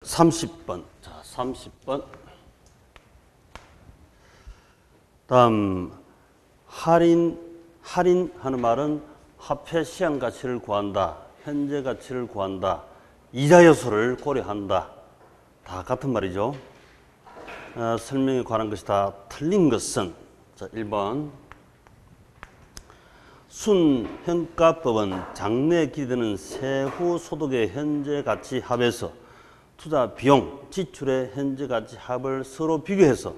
30번. 자, 30번. 다음, 할인하는 말은 화폐 시장 가치를 구한다. 현재 가치를 구한다. 이자 요소를 고려한다. 다 같은 말이죠. 설명에 관한 것이 다 틀린 것은, 자, 1번. 순현가법은 장래에 기대되는 세후 소득의 현재 가치 합에서 투자 비용, 지출의 현재 가치 합을 서로 비교해서,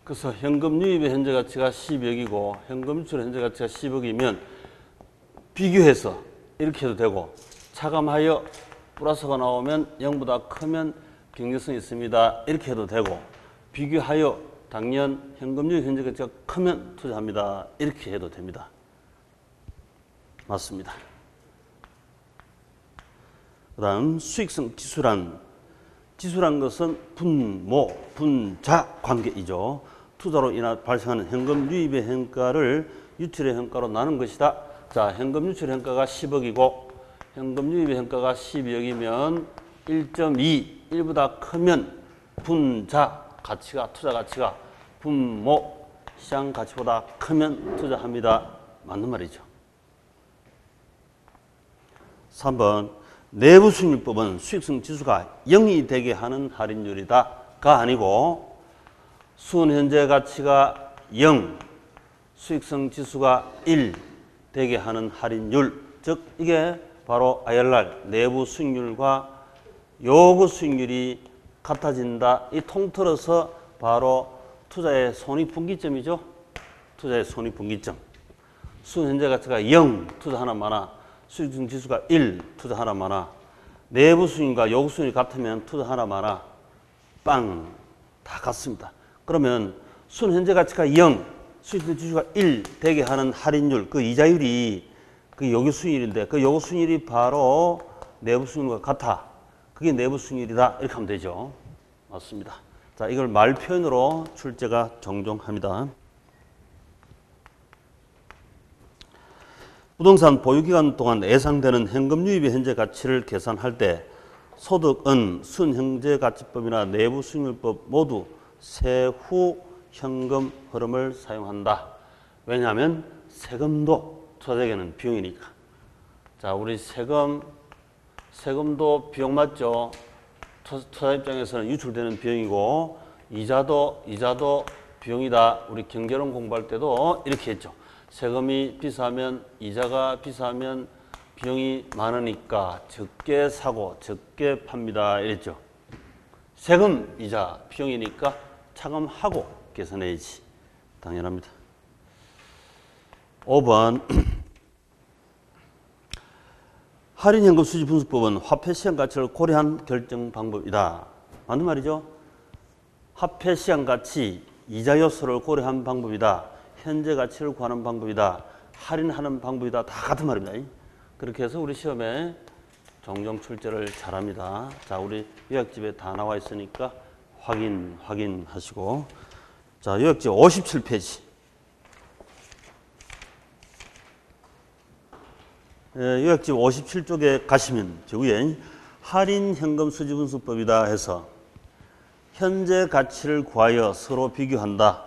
그래서 현금 유입의 현재 가치가 10억이고 현금 유출의 현재 가치가 10억이면 비교해서 이렇게 해도 되고, 차감하여 플러스가 나오면 0보다 크면 경제성이 있습니다. 이렇게 해도 되고, 비교하여 당년 현금 유입 현재 가치가 크면 투자합니다. 이렇게 해도 됩니다. 맞습니다. 그 다음 수익성 지수란 것은 분모, 분자 관계이죠. 투자로 인해 발생하는 현금 유입의 현가를 유출의 현가로 나눈 것이다. 자, 현금 유출의 현가가 10억이고 현금 유입의 현가가 12억이면 1.2, 1보다 크면 분자 가치가, 투자 가치가 분모 시장 가치보다 크면 투자합니다. 맞는 말이죠. 3번. 내부 수익률법은 수익성 지수가 0이 되게 하는 할인율이다가 아니고, 순 현재 가치가 0, 수익성 지수가 1 되게 하는 할인율, 즉 이게 바로 IRR, 내부 수익률과 요구 수익률이 같아진다. 이 통틀어서 바로 투자의 손익분기점이죠. 투자의 손익분기점. 순 현재 가치가 0, 투자 하나 많아. 수익성 지수가 1, 투자 하나 많아. 내부 수익과 요구 수익이 같으면 투자 하나 많아. 빵. 다 같습니다. 그러면 순 현재 가치가 0, 수익성 지수가 1 되게 하는 할인율, 그 이자율이 그 요구 수익률인데, 그 요구 수익률이 바로 내부 수익률과 같아. 그게 내부 수익률이다. 이렇게 하면 되죠. 맞습니다. 자, 이걸 말 표현으로 출제가 종종합니다. 부동산 보유기간 동안 예상되는 현금 유입의 현재 가치를 계산할 때 소득은 순현재가치법이나 내부수익률법 모두 세후 현금 흐름을 사용한다. 왜냐하면 세금도 투자에게는 비용이니까. 자, 우리 세금도 비용 맞죠? 투자 입장에서는 유출되는 비용이고, 이자도 비용이다. 우리 경제론 공부할 때도 이렇게 했죠. 세금이 비싸면, 이자가 비싸면 비용이 많으니까 적게 사고 적게 팝니다. 이랬죠. 세금, 이자, 비용이니까 차감하고 계산해야지. 당연합니다. 5번. 할인현금 수지분수법은 화폐 시장 가치를 고려한 결정 방법이다. 맞는 말이죠. 화폐 시장 가치, 이자 요소를 고려한 방법이다. 현재 가치를 구하는 방법이다. 할인하는 방법이다. 다 같은 말입니다. 그렇게 해서 우리 시험에 종종 출제를 잘합니다. 자, 우리 요약집에 다 나와 있으니까 확인하시고. 자, 요약집 57페이지. 요약집 57쪽에 가시면 저 위에 할인 현금 수지분수법이다 해서 현재 가치를 구하여 서로 비교한다.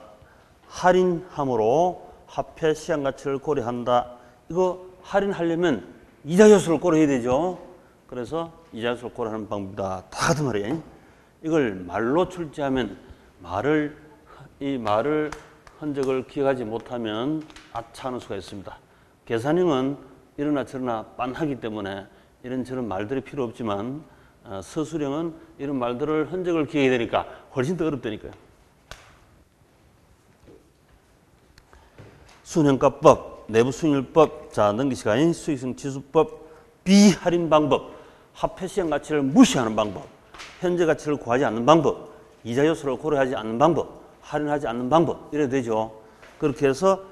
할인함으로 화폐 시장 가치를 고려한다. 이거 할인하려면 이자 요소를 고려해야 되죠. 그래서 이자 요소를 고려하는 방법이다. 다 같은 말이에요. 이걸 말로 출제하면 이 말을 흔적을 기억하지 못하면 아차하는 수가 있습니다. 계산형은 이러나 저러나 빤하기 때문에 이런저런 말들이 필요 없지만, 서술형은 이런 말들을 흔적을 기억해야 되니까 훨씬 더 어렵다니까요. 순현가법, 내부수익률법, 자, 넘기시가 아닌 수익성 지수법, 비할인 방법, 화폐 시장 가치를 무시하는 방법, 현재 가치를 구하지 않는 방법, 이자 요소를 고려하지 않는 방법, 할인하지 않는 방법, 이래 되죠. 그렇게 해서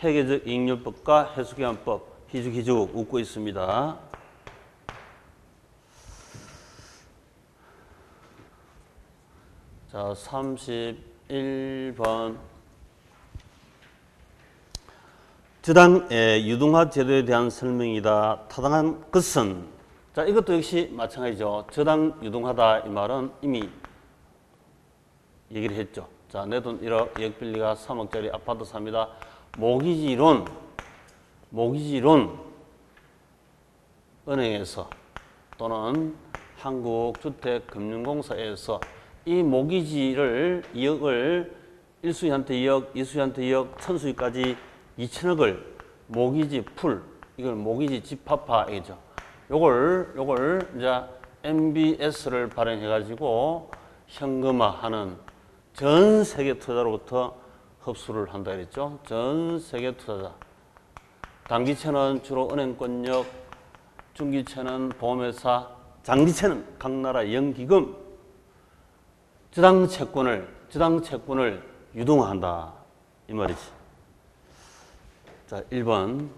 회계적 이익률법과 해수기한법 희죽희죽 웃고 있습니다. 자, 31번. 저당의 유동화 제도에 대한 설명이다. 타당한 것은 자, 이것도 역시 마찬가지죠. 저당 유동하다 이 말은 이미 얘기를 했죠. 자, 내 돈 1억, 2억 빌리가 3억짜리 아파트 삽니다. 모기지론 은행에서 또는 한국주택금융공사에서 이 모기지를 2억을 1수위한테 2억, 2수위한테 2억, 천수위까지 2천억을 모기지 풀, 이걸 모기지 집합화이죠. 요걸 이제 MBS를 발행해가지고 현금화하는 전 세계 투자로부터 흡수를 한다 그랬죠. 전 세계 투자자. 단기채는 주로 은행권역, 중기채는 보험회사, 장기채는 각 나라 연기금, 저당 채권을 유동화한다 이 말이지. 자, 1번.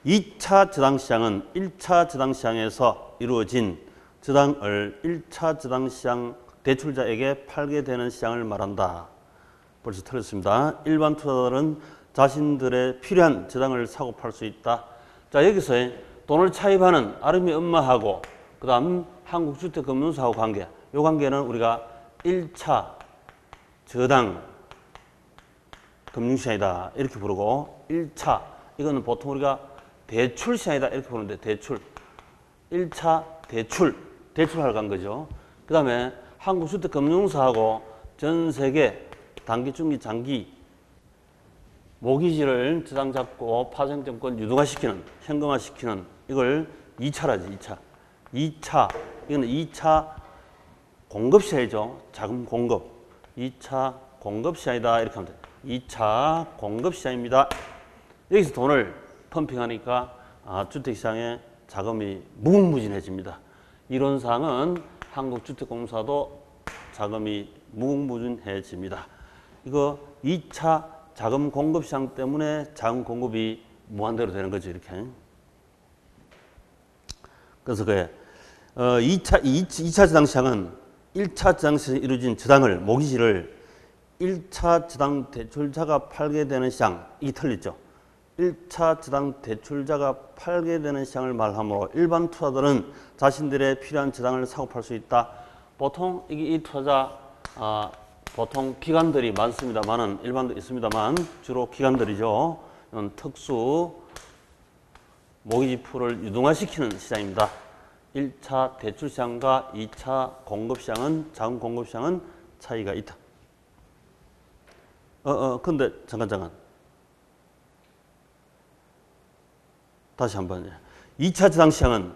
2차 저당시장은 1차 저당시장에서 이루어진 저당을 1차 저당시장 대출자에게 팔게 되는 시장을 말한다. 벌써 틀렸습니다. 일반 투자자들은 자신들의 필요한 저당을 사고 팔 수 있다. 자, 여기서 돈을 차입하는 아름이 엄마하고 그 다음 한국주택금융사하고 관계. 이 관계는 우리가 1차 저당 금융시장이다 이렇게 부르고 1차 이거는 보통 우리가 대출시장이다 이렇게 부르는데 대출 1차 대출하러 간 거죠. 그 다음에 한국주택금융사하고 전 세계 단기, 중기, 장기 모기지를 저당 잡고 파생증권 유동화시키는 현금화시키는 이걸 2차라지 2차 이거는 2차 공급시장이죠. 자금 공급 2차 공급시장이다 이렇게 하면 돼요. 2차 공급시장입니다. 여기서 돈을 펌핑하니까 주택시장에 자금이 무궁무진해집니다. 이론상은 한국주택공사도 자금이 무궁무진해집니다. 이거 2차 자금 공급시장 때문에 자금 공급이 무한대로 되는 거죠. 이렇게. 그래서 2차 저당시장은 1차 저당시장에서 이루어진 저당을 모기지를 1차 저당 대출자가 팔게 되는 시장, 이게 틀렸죠. 1차 저당 대출자가 팔게 되는 시장을 말하므로 일반 투자들은 자신들의 필요한 저당을 사고 팔 수 있다. 보통 이 투자자 보통 기관들이 많습니다만은 일반도 있습니다만 주로 기관들이죠. 이건 특수 모기지 풀을 유동화시키는 시장입니다. 1차 대출 시장과 2차 공급 시장은 자금 공급 시장은 차이가 있다. 근데 잠깐. 다시 한번. 2차 저당 시장은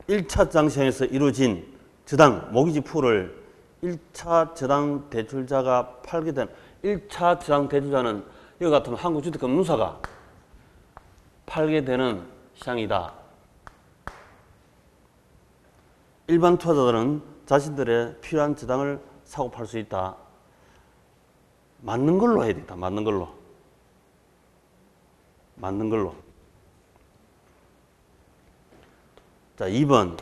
1차 저당 시장에서 이루어진 저당 모기지 풀을 1차 저당 대출자가 팔게 된 1차 저당 대출자는 이와 같으면 한국주택금융사가 팔게 되는 시장이다. 일반 투자자들은 자신들의 필요한 저당을 사고 팔 수 있다. 맞는 걸로 해야 되겠다. 맞는 걸로. 자, 2번.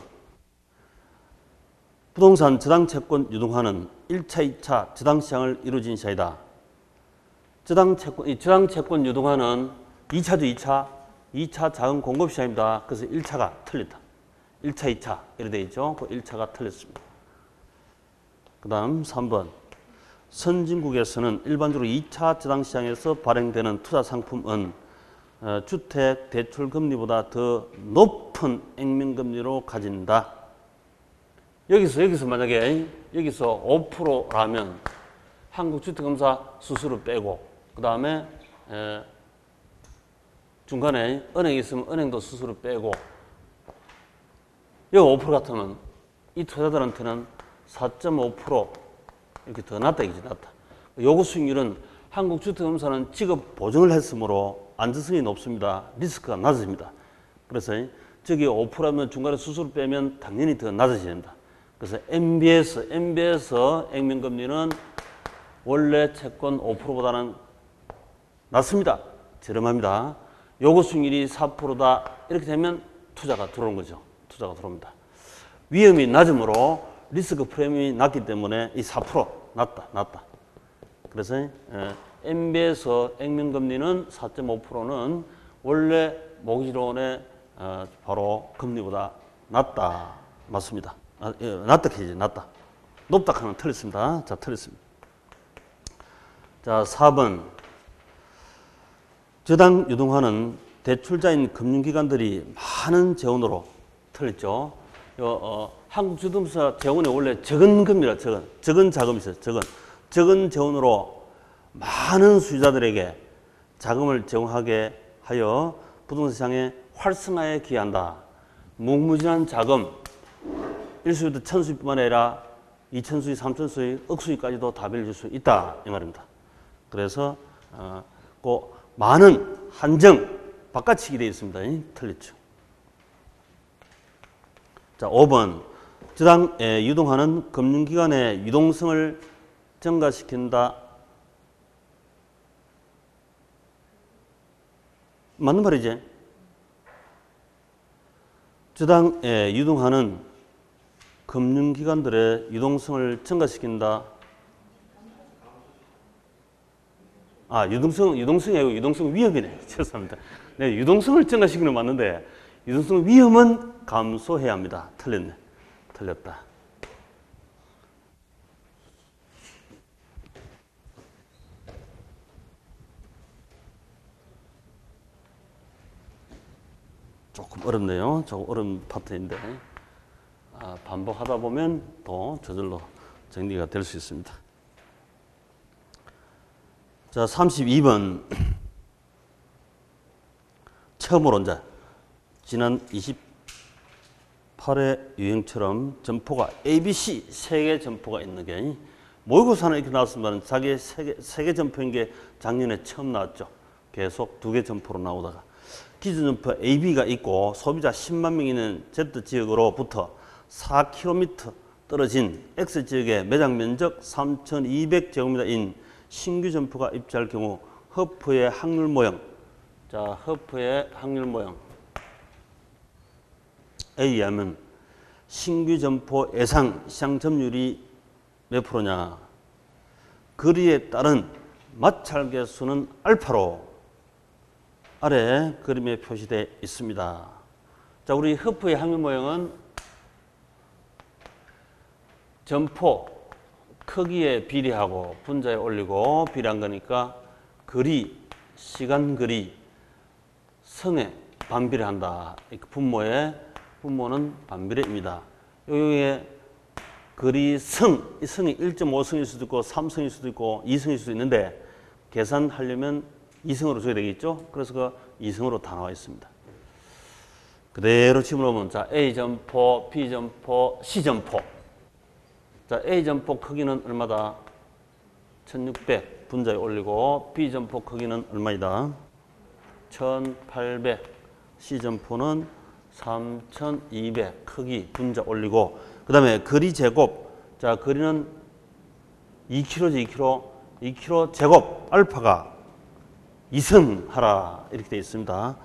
부동산 저당 채권 유동화는 1차, 2차 저당 시장을 이루어진 시장이다. 저당 채권 유동화는 2차죠, 2차 자금 공급 시장입니다. 그래서 1차가 틀렸다. 1차, 2차 이렇게 되어 있죠. 그 1차가 틀렸습니다. 그 다음 3번. 선진국에서는 일반적으로 2차 저당 시장에서 발행되는 투자 상품은 주택 대출 금리보다 더 높은 액면금리로 가진다. 여기서 만약에 여기서 5%라면 한국주택금사 수수료 빼고 그 다음에 중간에 은행이 있으면 은행도 수수료 빼고 여기 5% 같으면 이 투자자들한테는 4.5% 이렇게 더 낮다 이거지. 낮다. 요구 수익률은 한국주택금사는 지급 보증을 했으므로 안전성이 높습니다. 리스크가 낮아집니다. 그래서 저기 5%면 중간에 수수료 빼면 당연히 더 낮아져야 됩니다. 그래서 MBS 액면금리는 원래 채권 5%보다는 낮습니다. 저렴합니다. 요구 수익률이 4%다. 이렇게 되면 투자가 들어오는 거죠. 투자가 들어옵니다. 위험이 낮으므로 리스크 프리미엄이 낮기 때문에 이 4% 낮다. 그래서 MBS 액면금리는 4.5%는 원래 모기지론의 바로 금리보다 낮다. 맞습니다. 낮다 해야지, 낮다. 높다 하면 틀렸습니다. 자, 틀렸습니다. 자, 4번. 저당 유동화는 대출자인 금융기관들이 많은 재원으로 틀렸죠. 한국주담사 재원이 원래 적은 금리라, 적은 자금이 있어요. 적은 재원으로 많은 수요자들에게 자금을 제공하게 하여 부동산 시장의 활성화에 기여한다. 무궁무진한 자금, 1수입부터 1000수입뿐만 아니라 2000수입, 3000수입, 억수입까지도 다 빌려줄 수 있다. 이 말입니다. 그래서 그 많은 한정, 바깥치기 되어 있습니다. 틀렸죠. 자, 5번. 저당에 유동하는 금융기관의 유동성을 증가시킨다. 맞는 말이지. 저당에 유동하는 금융기관들의 유동성을 증가시킨다. 유동성이 아니고 유동성 위험이네. 죄송합니다. 네, 유동성을 증가시키는 건 맞는데 유동성 위험은 감소해야 합니다. 틀렸네. 틀렸다. 조금 어렵네요. 조금 어려운 파트인데 반복하다 보면 또 저절로 정리가 될 수 있습니다. 자, 32번. 처음으로 이제 지난 28회 유행처럼 점포가 ABC 세 개 점포가 있는 게 모의고사는 이렇게 나왔으면 자기 세 개 점포인 게 작년에 처음 나왔죠. 계속 2개 점포로 나오다가 기준 점포 AB가 있고 소비자 10만 명 있는 Z지역으로부터 4km 떨어진 X지역의 매장 면적 3,200제곱미터인 신규 점포가 입주할 경우 허프의 확률 모형. 자, 허프의 확률 모형. A에 하면 신규 점포 예상 시장 점유율이 몇 프로냐. 거리에 따른 마찰계 수는 알파로 아래 그림에 표시되어 있습니다. 자, 우리 허프의 확률 모형은 점포 크기에 비례하고 분자에 올리고 비례한 거니까 거리, 시간 거리, 성에 반비례한다. 분모는 반비례입니다. 여기에 거리 성, 이 성이 1.5성일 수도 있고 3성일 수도 있고 2성일 수도 있는데 계산하려면 2성으로 줘야 되겠죠. 그래서 그 2성으로 다 나와 있습니다. 그대로 집어넣으면 자, A점포, B점포, C점포. 자, A점포 크기는 얼마다? 1600 분자에 올리고 B점포 크기는 얼마이다? 1800. C점포는 3200 크기 분자 올리고 그 다음에 거리 제곱. 자, 거리는 2km죠. 2km. 2km 제곱 알파가 2승 하라 이렇게 되어 있습니다.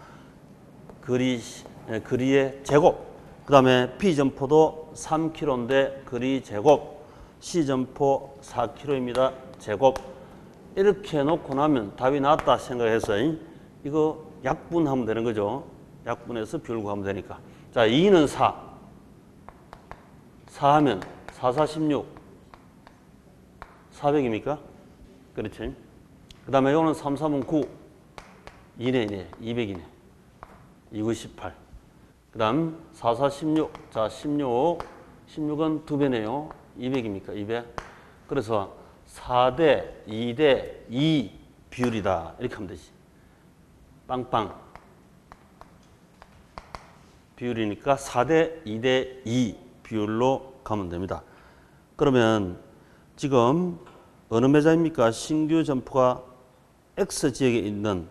거리의 제곱. 그 다음에 B점포도 3km인데 거리 제곱. C점포 4km입니다. 제곱. 이렇게 놓고 나면 답이 나왔다 생각해서 이거 약분하면 되는 거죠. 약분해서 비율 구하면 되니까. 자, 2는 4. 4 하면 4, 4, 16. 400입니까? 그렇지. 그 다음에 요거는 3, 3은 9. 2네. 200이네. 2, 18. 그 다음 4, 4, 16. 자, 16. 16은 2배네요. 200입니까? 200. 그래서 4대 2대 2 비율이다. 이렇게 하면 되지. 빵빵. 비율이니까 4대 2대 2 비율로 가면 됩니다. 그러면 지금 어느 매장입니까? 신규 점포가 X지역에 있는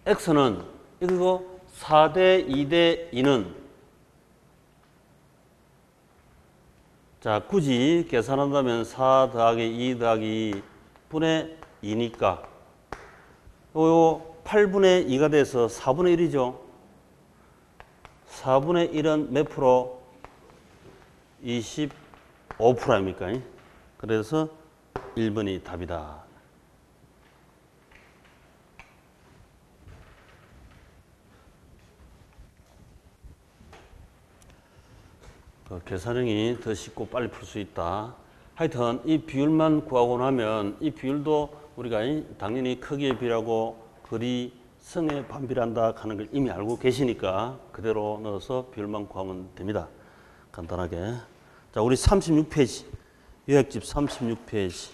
X는 이거 4대 2대 2는 자, 굳이 계산한다면 4 더하기 2 더하기 2 분의 2니까 요 8분의 2가 돼서 4분의 1이죠. 4분의 1은 몇 프로? 25% 아닙니까? 그래서 1번이 답이다. 계산형이 더 쉽고 빨리 풀 수 있다. 하여튼 이 비율만 구하고 나면 이 비율도 우리가 당연히 크기에 비례하고 거리 성에 반비례한다 하는 걸 이미 알고 계시니까 그대로 넣어서 비율만 구하면 됩니다. 간단하게. 자, 우리 36페이지. 요약집 36페이지.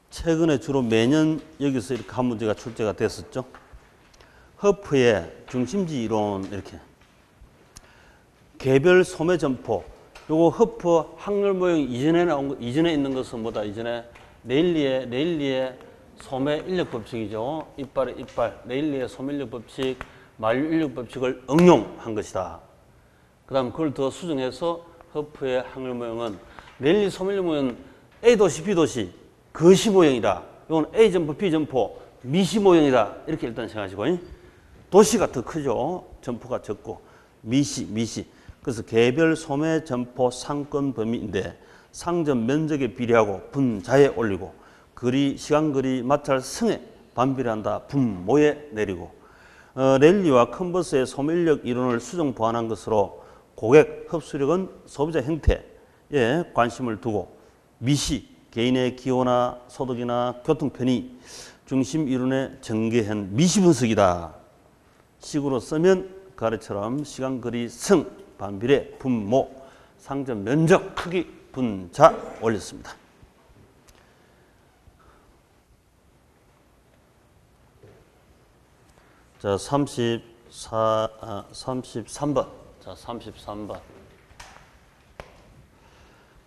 최근에 주로 매년 여기서 이렇게 한 문제가 출제가 됐었죠. 허프의 중심지 이론 이렇게. 개별 소매 점포. 요거 허프 항렬 모형 이전에 나온 거, 이전에 있는 것은 뭐다? 이전에 레일리의 소매 인력 법칙이죠. 이빨의 이빨, 레일리의 소매 인력 법칙, 만류 인력 법칙을 응용한 것이다. 그 다음 그걸 더 수정해서 허프의 항렬 모형은 레일리 소매 인력 모형은 A도시, B도시, 거시 모형이다. 이건 A 점포, B 점포, 미시 모형이다. 이렇게 일단 생각하시고, 도시가 더 크죠. 점포가 적고, 미시. 그래서 개별 소매 점포 상권 범위인데 상점 면적에 비례하고 분자에 올리고 거리, 시간 거리, 마찰 성에 반비례한다. 분모에 내리고 랠리와 컨버스의 소매인력 이론을 수정 보완한 것으로 고객 흡수력은 소비자 형태에 관심을 두고 미시, 개인의 기호나 소득이나 교통 편의 중심 이론에 전개한 미시 분석이다. 식으로 쓰면 가래처럼 시간, 거리, 성, 반비례, 분모, 상점 면적, 크기, 분자 올렸습니다. 자, 33번. 자, 33번.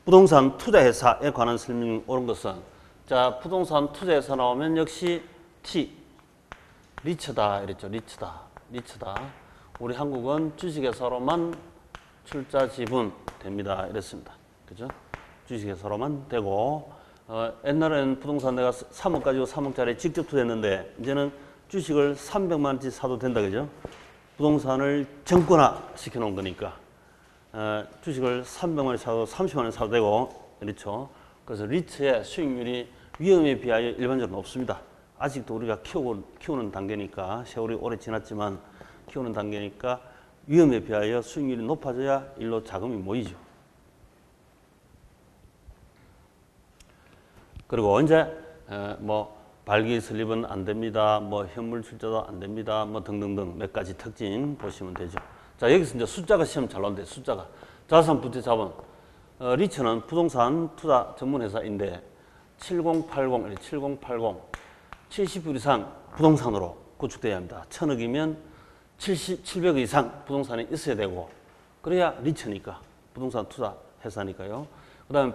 부동산 투자회사에 관한 설명 옳은 것은 자, 부동산 투자회사 나오면 역시 T 리츠다 이랬죠. 리츠다. 우리 한국은 주식회사로만 출자 지분 됩니다. 이랬습니다. 그죠? 주식회사로만 되고 옛날에는 부동산 내가 3억 가지고 3억짜리 직접 투자했는데 이제는 주식을 300만 원치 사도 된다. 그죠? 부동산을 정권화 시켜놓은 거니까 주식을 300만 원 사도 30만 원 사도 되고 그렇죠. 그래서 리츠의 수익률이 위험에 비하여 일반적으로 높습니다. 아직도 우리가 키우는 단계니까 세월이 오래 지났지만 키우는 단계니까 위험에 비하여 수익률이 높아져야 일로 자금이 모이죠. 그리고 이제 뭐 발기 설립은 안 됩니다. 뭐 현물 출자도 안 됩니다. 뭐 등등등 몇 가지 특징 보시면 되죠. 자, 여기서 이제 숫자가 시험 잘 나오는데 숫자가 자산 부채 자본 리츠는 부동산 투자 전문 회사인데 7080 70% 이상 부동산으로 구축돼야 합니다. 1000억이면 700억 이상 부동산이 있어야 되고 그래야 리츠니까 부동산 투자 회사니까요. 그다음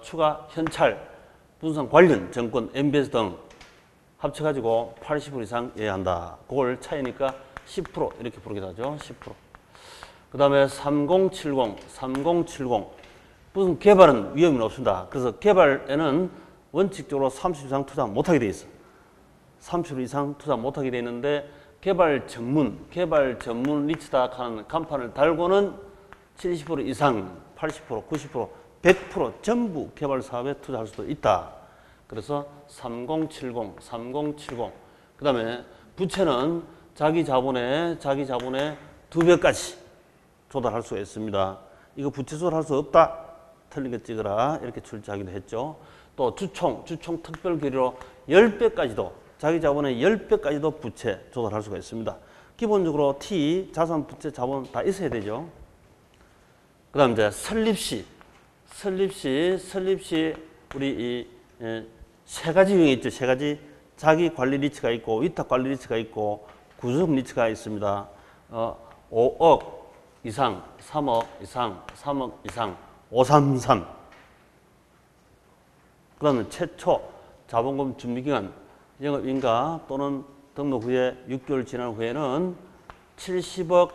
추가 현찰 부동산 관련 정권 MBS 등 합쳐가지고 80% 이상 해야 한다. 그걸 차이니까 10% 이렇게 부르기도 하죠. 10%. 그 다음에 3070 무슨 개발은 위험이 없습니다. 그래서 개발에는 원칙적으로 30% 이상 투자 못하게 돼 있어. 30% 이상 투자 못하게 돼 있는데 개발 전문 리츠다 하는 간판을 달고는 70% 이상, 80%, 90%, 100% 전부 개발 사업에 투자할 수도 있다. 그래서 3070. 그 다음에 부채는 자기 자본의 2배까지 조달할 수 있습니다. 이거 부채 조달할 수 없다. 틀린 거 찍어라. 이렇게 출제하기도 했죠. 또 주총 특별 계류로 10배까지도 자기 자본의 10배까지도 부채 조달할 수가 있습니다. 기본적으로 T, 자산, 부채, 자본 다 있어야 되죠. 그 다음 이제 설립시 우리 이 세 가지 유형이 있죠. 세 가지 자기 관리 리츠가 있고 위탁 관리 리츠가 있고 구조적 리츠가 있습니다. 5억 이상, 3억 이상, 3억 이상, 533. 그 다음에 최초 자본금 준비기간 영업인가 또는 등록 후에 6개월 지난 후에는 70억,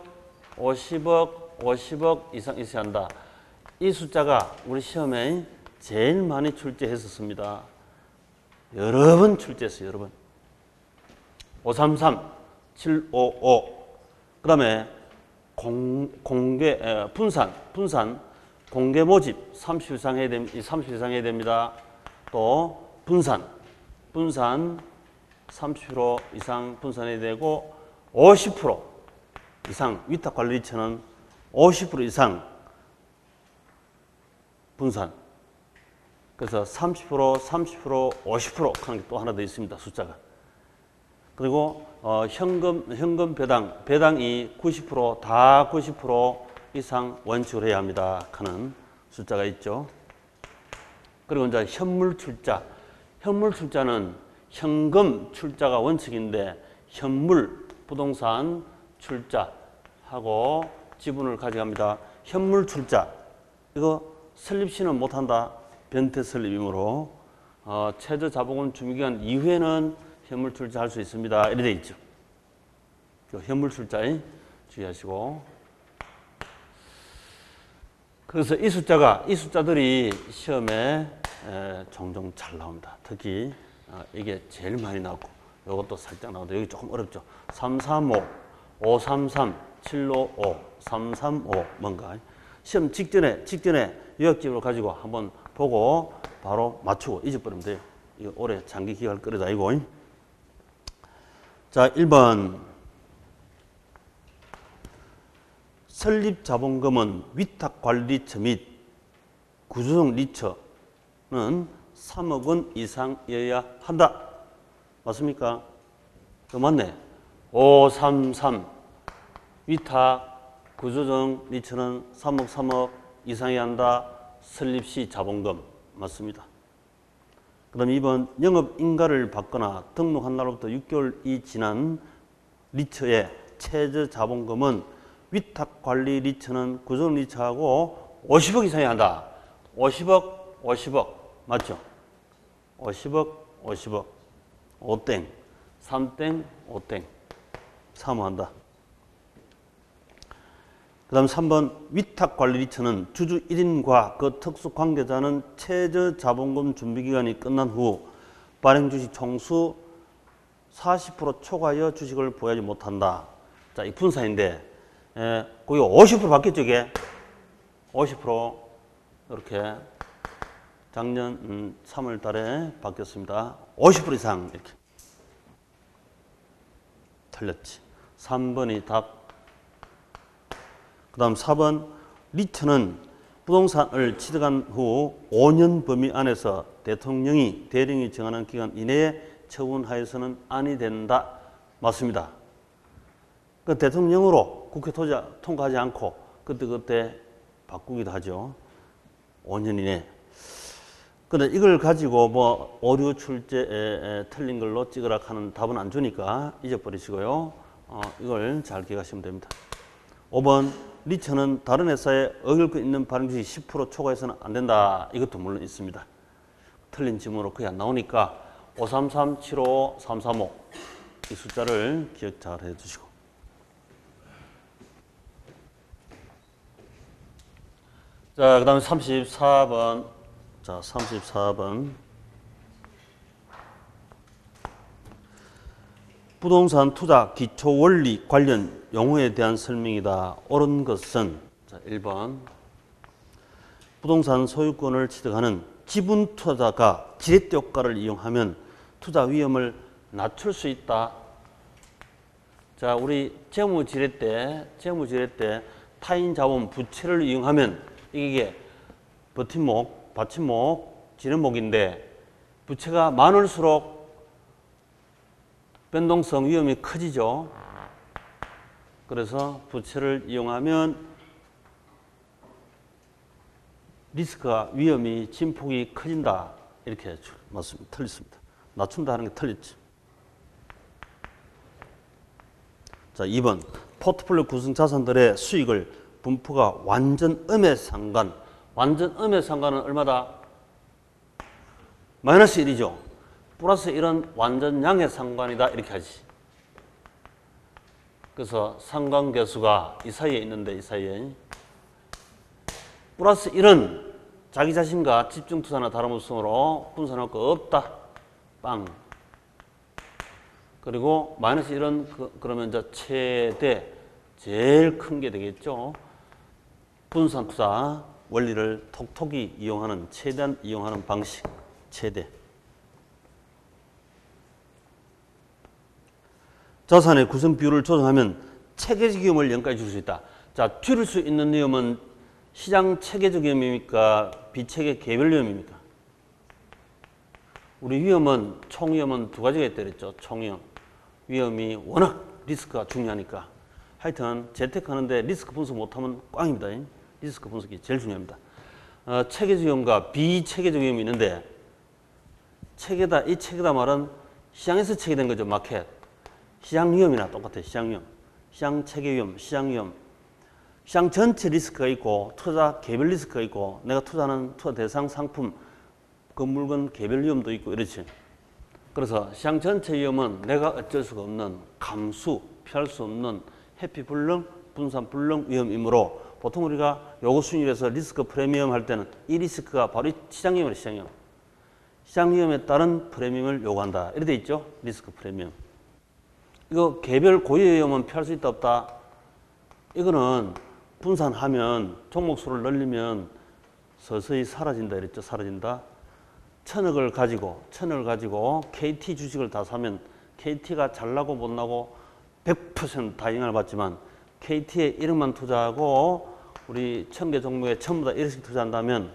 50억 이상 있어야 한다. 이 숫자가 우리 시험에 제일 많이 출제했었습니다. 여러 번 출제했어요. 여러 번. 533, 755. 그 다음에 분산, 공개 모집 30 이상 해야 됩니다. 또 분산 30% 이상 분산해야 되고 50% 이상 위탁 관리 리츠는 50% 이상 분산. 그래서 30%, 30%, 50% 하는 게 또 하나 더 있습니다. 숫자가. 그리고 현금 배당이 90%, 다 90% 이상 원칙으로 해야 합니다. 하는 숫자가 있죠. 그리고 이제 현물 출자. 현물 출자는 현금 출자가 원칙인데 현물 부동산 출자하고 지분을 가져갑니다. 현물 출자. 이거 설립시는 못한다. 변태 설립이므로 최저 자본금 준비기간 이후에는 현물 출자할 수 있습니다. 이렇게 돼 있죠. 현물 출자에 주의하시고. 그래서 이 숫자들이 시험에 종종 잘 나옵니다. 특히 이게 제일 많이 나오고 이것도 살짝 나오는데 여기 조금 어렵죠. 335, 533, 755, 335 뭔가 시험 직전에 요약집을 가지고 한번 보고 바로 맞추고 잊어버리면 돼요. 이거 오래 장기 기억할 거리도 아니고. 자, 1번. 설립 자본금은 위탁관리처 및 구조적 리처는 3억 원 이상이어야 한다. 맞습니까? 맞네. 533 위탁 구조적 리처는 3억 이상이어야 한다. 설립시 자본금 맞습니다. 그 다음 2번 영업인가를 받거나 등록한 날로부터 6개월이 지난 리처의 최저 자본금은 위탁관리 리처는 구조적 리처하고 50억 이상이어야 한다. 50억 맞죠? 50억 5땡 3땡 5땡 사모한다. 그 다음 3번 위탁관리리처는 주주 1인과 그 특수관계자는 최저 자본금 준비기간이 끝난 후 발행주식 총수 40% 초과하여 주식을 보유하지 못한다. 자, 이 분산인데 거기 50% 바뀌었죠, 이게? 50% 이렇게 작년 3월 달에 바뀌었습니다. 50% 이상 이렇게 틀렸지. 3번이 답. 그 다음 4번 리처는 부동산을 취득한 후 5년 범위 안에서 대통령이 대령이 정하는 기간 이내에 처분하여서는 아니 된다. 맞습니다. 그 대통령으로 국회 통과하지 않고 그때 바꾸기도 하죠. 5년 이내. 그런데 이걸 가지고 뭐 오류 출제에 틀린 걸로 찍으라 하는 답은 안 주니까 잊어버리시고요. 이걸 잘 기억하시면 됩니다. 5번 리처는 다른 회사에 어길 수 있는 발행주식 10% 초과해서는 안 된다. 이것도 물론 있습니다. 틀린 지문으로 거의 안 나오니까 533, 755, 335 이 숫자를 기억 잘 해주시고. 자, 그 다음에 34번. 자, 34번. 부동산 투자 기초 원리 관련 용어에 대한 설명이다. 옳은 것은 자, 1번. 부동산 소유권을 취득하는 지분 투자자가 지렛대 효과를 이용하면 투자 위험을 낮출 수 있다. 자, 우리 재무 지렛대 타인 자본 부채를 이용하면 이게 버팀목, 받침목, 지렛목인데 부채가 많을수록 변동성 위험이 커지죠. 그래서 부채를 이용하면 리스크가 위험이 진폭이 커진다. 이렇게 맞습니다. 틀렸습니다. 낮춘다 하는 게 틀렸지. 자, 2번 포트폴리오 구성 자산들의 수익을 분포가 완전 음의 상관. 완전 음의 상관은 얼마다? 마이너스 1이죠. 플러스 1은 완전 양의 상관이다. 이렇게 하지. 그래서 상관계수가 이 사이에 있는데 이 사이에 플러스 1은 자기 자신과 집중투자나 다름없으므로 분산할 거 없다. 빵. 그리고 마이너스 1은 그러면 이제 최대 제일 큰 게 되겠죠. 분산투자 원리를 톡톡히 이용하는 최대한 이용하는 방식. 최대. 자산의 구성 비율을 조정하면 체계적 위험을 0까지 줄 수 있다. 자, 줄일 수 있는 위험은 시장 체계적 위험입니까? 비체계 개별 위험입니까? 우리 위험은, 총 위험은 두 가지가 있다 그랬죠. 총위험. 위험이 워낙 리스크가 중요하니까. 하여튼 재테크하는데 리스크 분석 못하면 꽝입니다. 리스크 분석이 제일 중요합니다. 체계적 위험과 비체계적 위험이 있는데, 체계다, 이 체계다 말은 시장에서 체계된 거죠. 마켓. 시장 위험이나 똑같아요. 시장 위험. 시장 체계 위험, 시장 위험. 시장 전체 리스크가 있고 투자 개별 리스크가 있고 내가 투자하는 투자 대상 상품 그 물건 개별 위험도 있고 이렇지. 그래서 시장 전체 위험은 내가 어쩔 수가 없는 감수, 피할 수 없는 회피 불능, 분산 불능 위험이므로 보통 우리가 요구 순위에서 리스크 프리미엄 할 때는 이 리스크가 바로 이 시장 위험이에요. 시장 위험. 시장 위험에 따른 프리미엄을 요구한다. 이렇게 돼 있죠. 리스크 프리미엄. 이거 개별 고유 위험은 피할 수 있다 없다. 이거는 분산하면 종목 수를 늘리면 서서히 사라진다 이랬죠. 사라진다. 천억을 가지고 KT 주식을 다 사면 KT가 잘 나고 못 나고 100% 영향을 받지만 KT에 1억만 투자하고 우리 1000개 종목에 전부 다 1억씩 투자한다면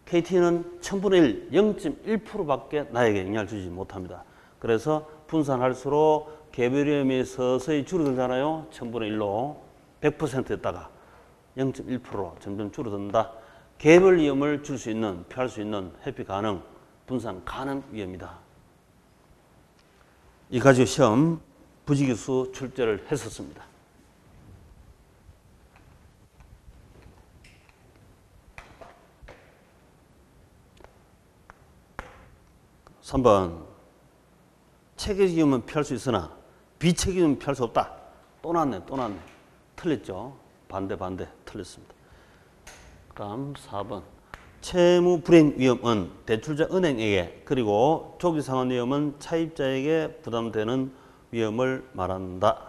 KT는 1000분의 1, 0.1%밖에 나에게 영향을 주지 못합니다. 그래서 분산할수록 개별 위험이 서서히 줄어들잖아요. 1000분의 1로 100%였다가 0.1%로 점점 줄어든다. 개별 위험을 줄 수 있는, 피할 수 있는 회피 가능, 분산 가능 위험이다. 이 가지고 시험 부지기수 출제를 했었습니다. (3번) 체계적 위험은 피할 수 있으나 비체계적 위험은 피할 수 없다. 또 나왔네. 틀렸죠. 반대 틀렸습니다. 다음 4번 채무 불이행 위험은 대출자 은행에게 그리고 조기 상환 위험은 차입자에게 부담되는 위험을 말한다.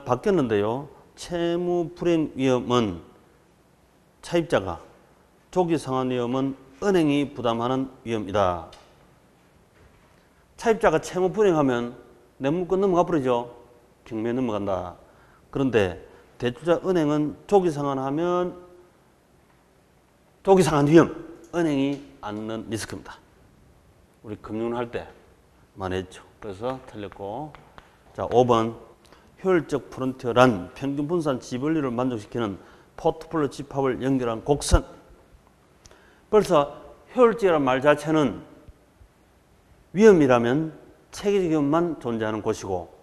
바뀌었는데요. 채무 불이행 위험은 차입자가, 조기 상환 위험은 은행이 부담하는 위험이다. 차입자가 채무 불이행하면 내 물건 넘어가 버리죠. 경매에 넘어간다. 그런데 대출자 은행은 조기 상환하면 조기 상환 위험, 은행이 안는 리스크입니다. 우리 금융을 할 때 많이 했죠. 그래서 틀렸고. 자, 5번 효율적 프론티어란 평균 분산 지불률을 만족시키는 포트폴리오 집합을 연결한 곡선. 벌써 효율적이라는 말 자체는 위험이라면 체계적 위험만 존재하는 곳이고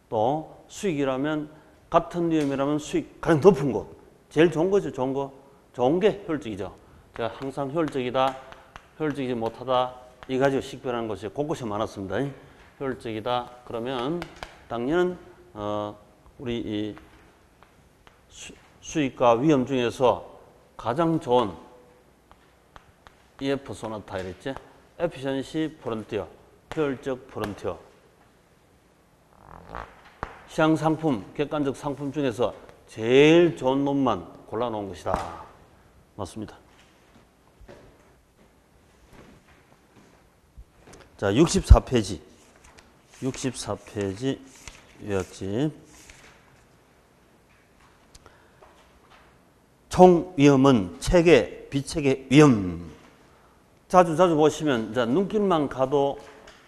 또 수익이라면 같은 위험이라면 수익 가장 높은 곳. 제일 좋은 거죠. 좋은 게 효율적이죠. 제가 항상 효율적이다, 효율적이지 못하다 이 가지고 식별하는 것이 곳곳에 많았습니다. 효율적이다 그러면 당연히 우리 이 수익과 위험 중에서 가장 좋은 EF 소나타 이랬지. 에피션시 프론티어, 효율적 프론티어. 시장 상품, 객관적 상품 중에서 제일 좋은 놈만 골라놓은 것이다. 맞습니다. 자, 64페이지. 64페이지 요약집. 총 위험은 체계, 비체계 위험. 자주 보시면 이제 눈길만 가도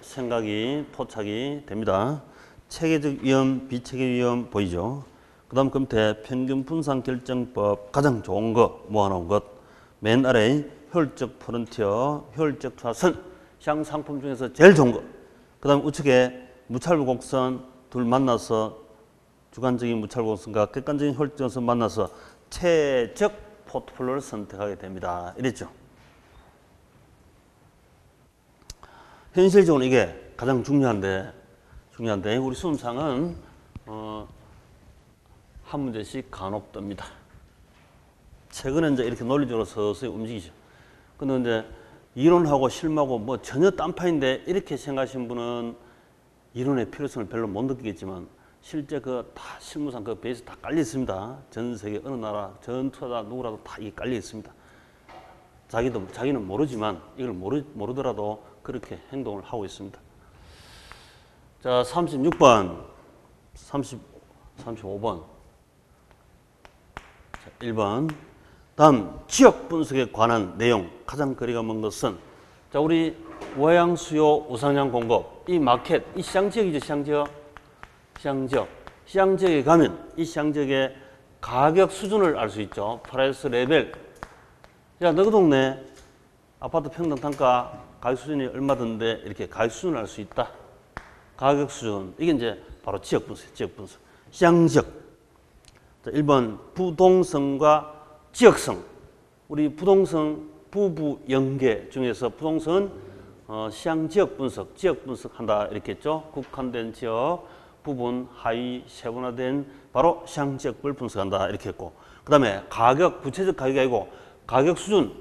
생각이 포착이 됩니다. 체계적 위험, 비체계 위험 보이죠? 그 다음 끝에 평균 분산 결정법 가장 좋은 거 모아놓은 것. 맨 아래 효율적 프론티어, 효율적 투자선, 시장 상품 중에서 제일 좋은 거. 그 다음 우측에 무찰부 곡선 둘 만나서 주관적인 무찰부 곡선과 객관적인 효율적 곡선 만나서 최적 포트폴리오를 선택하게 됩니다. 이랬죠. 현실적으로 이게 가장 중요한데 우리 수험상은 한 문제씩 간혹 뜹니다. 최근에 이제 이렇게 논리적으로 서서히 움직이죠. 근데 이제 이론하고 실무하고 뭐 전혀 딴판인데 이렇게 생각하시는 분은 이론의 필요성을 별로 못 느끼겠지만 실제 그 다 실무상 그 베이스 다 깔려 있습니다. 전 세계 어느 나라 전 투자자 누구라도 다 이게 깔려 있습니다. 자기는 모르지만 이걸 모르더라도 그렇게 행동을 하고 있습니다. 자, 36번, 35번. 자, 1번. 다음 지역 분석에 관한 내용 가장 거리가 먼 것은 자 우리 월양 수요 우상향 공급 이 마켓 이 시장 지역이죠. 시장 지역에 가면 이 시장 지역의 가격 수준을 알 수 있죠. 프라이스 레벨. 야, 너 그 동네 아파트 평당 단가 가격 수준이 얼마던데 이렇게 가격 수준을 알 수 있다. 가격 수준. 이게 이제 바로 지역 분석. 시장 지역. 자, 1번 부동성과 지역성. 우리 부동성 부부 연계 중에서 부동성은 시장 지역 분석한다 이렇게 했죠. 국한된 지역, 부분, 하위, 세분화된 바로 시장 지역을 분석한다 이렇게 했고, 그 다음에 가격, 구체적 가격이 아니고 가격 수준,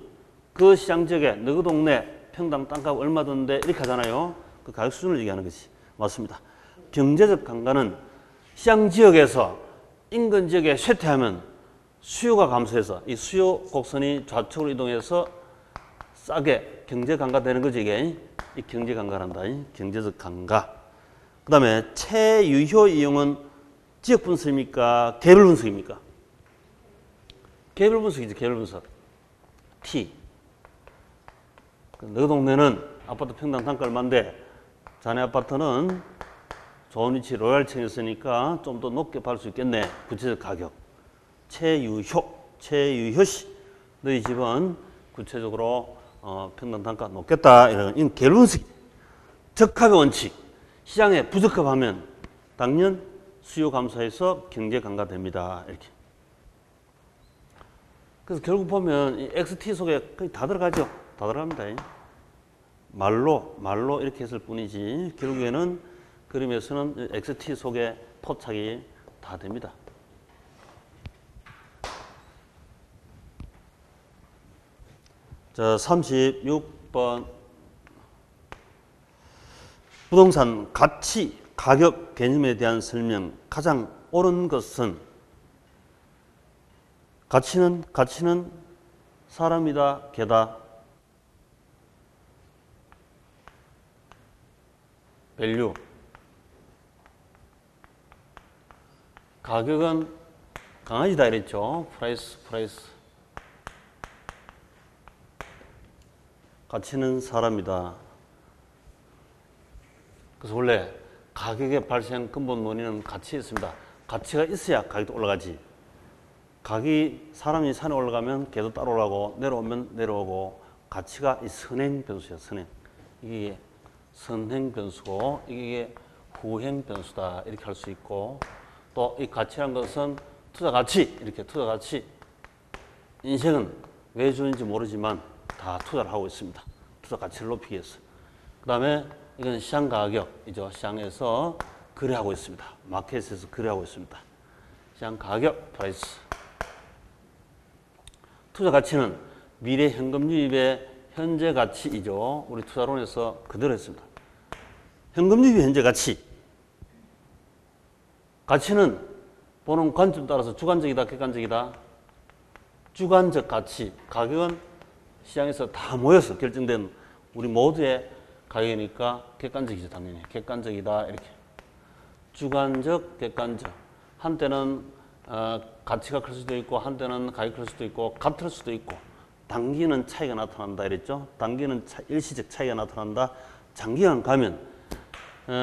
그 시장 지역에 너그 동네 평당 땅값 얼마던데 이렇게 하잖아요. 그 가격 수준을 얘기하는 것이 맞습니다. 경제적 감가는 시장 지역에서 인근 지역에 쇠퇴하면 수요가 감소해서 이 수요 곡선이 좌측으로 이동해서 싸게 경제 감가되는 거지 이게. 이 경제 감가란다. 경제적 감가. 그 다음에 최유효 이용은 지역 분석입니까? 개별 분석입니까? 개별 분석이지. 개별 분석. T. 너 동네는 아파트 평당 단가 얼마인데 자네 아파트는 좋은 위치 로얄층에 있으니까 좀 더 높게 받을 수 있겠네. 구체적 가격. 최유효시. 너희 집은 구체적으로 평당 단가 높겠다. 이런 개별 분석. 적합의 원칙. 시장에 부적합하면 당연 수요 감소해서 경제 감가됩니다. 이렇게. 그래서 결국 보면 이 XT 속에 거의 다 들어가죠. 다 들어갑니다. 말로 이렇게 했을 뿐이지 결국에는 그림에서는 XT 속에 포착이 다 됩니다. 자, 36번. 부동산 가치, 가격 개념에 대한 설명. 가장 옳은 것은 가치는 사람이다, 개다. 밸류. 가격은 강아지다 이랬죠. 프라이스. 가치는 사람이다. 그래서 원래 가격의 발생 근본 원인은 가치에 있습니다. 가치가 있어야 가격도 올라가지. 사람이 산에 올라가면 개도 따라 올라가고 내려오면 내려오고 가치가 이 선행 변수야. 선행. 이게 선행 변수고 이게 후행 변수다. 이렇게 할 수 있고 또 이 가치란 것은 투자 가치. 이렇게 투자 가치. 인생은 왜 주는지 모르지만 다 투자를 하고 있습니다. 투자 가치를 높이기 위해서. 그 다음에 이건 시장 가격이죠. 시장에서 거래하고 있습니다. 마켓에서 거래하고 있습니다. 시장 가격, 프라이스. 투자 가치는 미래 현금 유입의 현재 가치이죠. 우리 투자론에서 그대로 했습니다. 현금 유입의 현재 가치. 가치는 보는 관점 따라서 주관적이다, 객관적이다. 주관적 가치. 가격은 시장에서 다 모여서 결정된 우리 모두의 가격이니까 객관적이죠. 당연히. 객관적이다. 이렇게. 주관적, 객관적. 한때는 가치가 클 수도 있고 한때는 가격이 클 수도 있고 같을 수도 있고 단기는 차이가 나타난다 이랬죠. 단기는 일시적 차이가 나타난다. 장기간 가면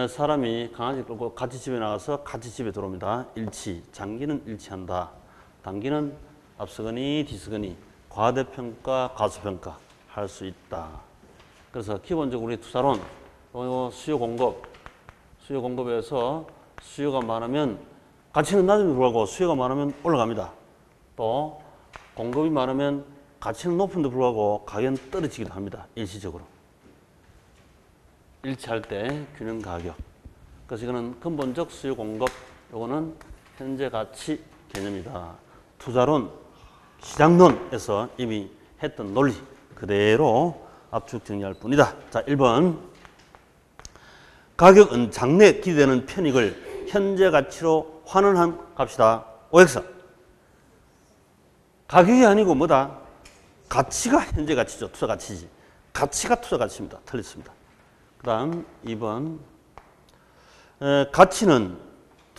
사람이 강아지 끌고 같이 집에 나가서 같이 집에 들어옵니다. 일치. 장기는 일치한다. 단기는 앞서거니 뒤서거니 과대평가, 과소평가 할 수 있다. 그래서 기본적으로 우리 투자론 수요 공급에서 수요가 많으면 가치는 낮음에도 불구하고 수요가 많으면 올라갑니다. 또 공급이 많으면 가치는 높은데 불구하고 가격은 떨어지기도 합니다. 일시적으로. 일치할 때 균형 가격. 그래서 이거는 근본적 수요 공급, 이거는 현재 가치 개념이다. 투자론, 시장론에서 이미 했던 논리 그대로 압축 정리할 뿐이다. 자, 1번. 가격은 장래 기대되는 편익을 현재 가치로 환원한 값이다. OX. 가격이 아니고 뭐다? 가치가 현재 가치죠. 투자 가치지. 가치가 투자 가치입니다. 틀렸습니다. 그 다음 2번. 가치는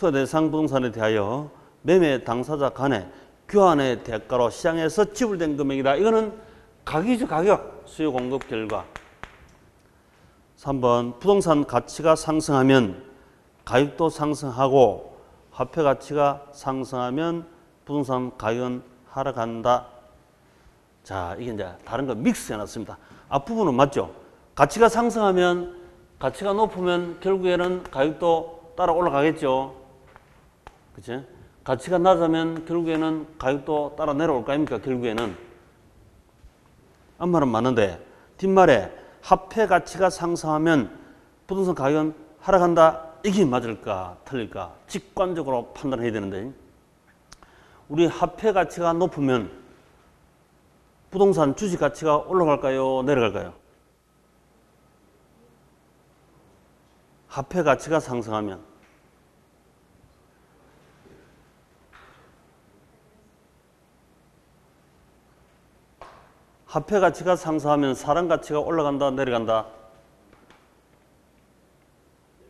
투자 대상 부동산에 대하여 매매 당사자 간의 교환의 대가로 시장에서 지불된 금액이다. 이거는 가격이죠, 가격. 수요 공급 결과. 3번 부동산 가치가 상승하면 가격도 상승하고 화폐 가치가 상승하면 부동산 가격은 하락한다. 자, 이게 이제 다른 거 믹스 해놨습니다. 앞부분은 맞죠? 가치가 상승하면, 가치가 높으면 결국에는 가격도 따라 올라가겠죠. 그치? 가치가 낮으면 결국에는 가격도 따라 내려올 거 아닙니까? 결국에는. 앞말은 맞는데 뒷말에 화폐 가치가 상승하면 부동산 가격은 하락한다. 이게 맞을까 틀릴까 직관적으로 판단해야 되는데, 우리 화폐 가치가 높으면 부동산 주식 가치가 올라갈까요? 내려갈까요? 화폐 가치가 상승하면. 화폐 가치가 상승하면 사람 가치가 올라간다, 내려간다?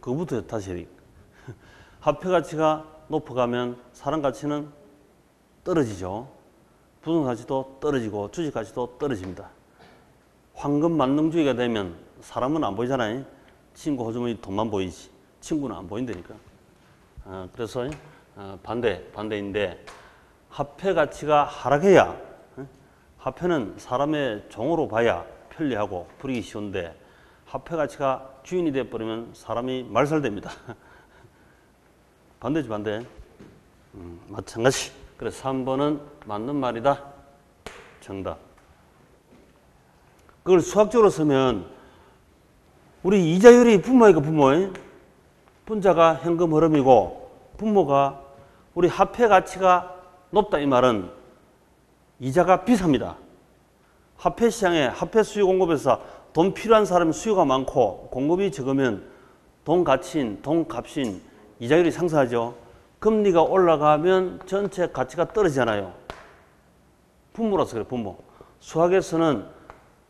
그거부터 다시 해야 돼. 화폐 가치가 높아가면 사람 가치는 떨어지죠. 부동산 가치도 떨어지고 주식 가치도 떨어집니다. 황금 만능주의가 되면 사람은 안 보이잖아요. 친구 호주머니 돈만 보이지 친구는 안 보인다니까. 그래서 반대인데 화폐 가치가 하락해야, 화폐는 사람의 종으로 봐야 편리하고 부리기 쉬운데 화폐 가치가 주인이 돼버리면 사람이 말살됩니다. 반대지 반대. 마찬가지. 그래서 3번은 맞는 말이다. 정답. 그걸 수학적으로 쓰면 우리 이자율이 분모니까 분모에 분자가 현금 흐름이고 분모가 우리 화폐 가치가 높다 이 말은 이자가 비쌉니다. 화폐 시장에 화폐 수요 공급에서 돈 필요한 사람이 수요가 많고 공급이 적으면 돈 가치인, 돈 값인 이자율이 상승하죠. 금리가 올라가면 전체 가치가 떨어지잖아요. 분모라서 그래, 분모. 수학에서는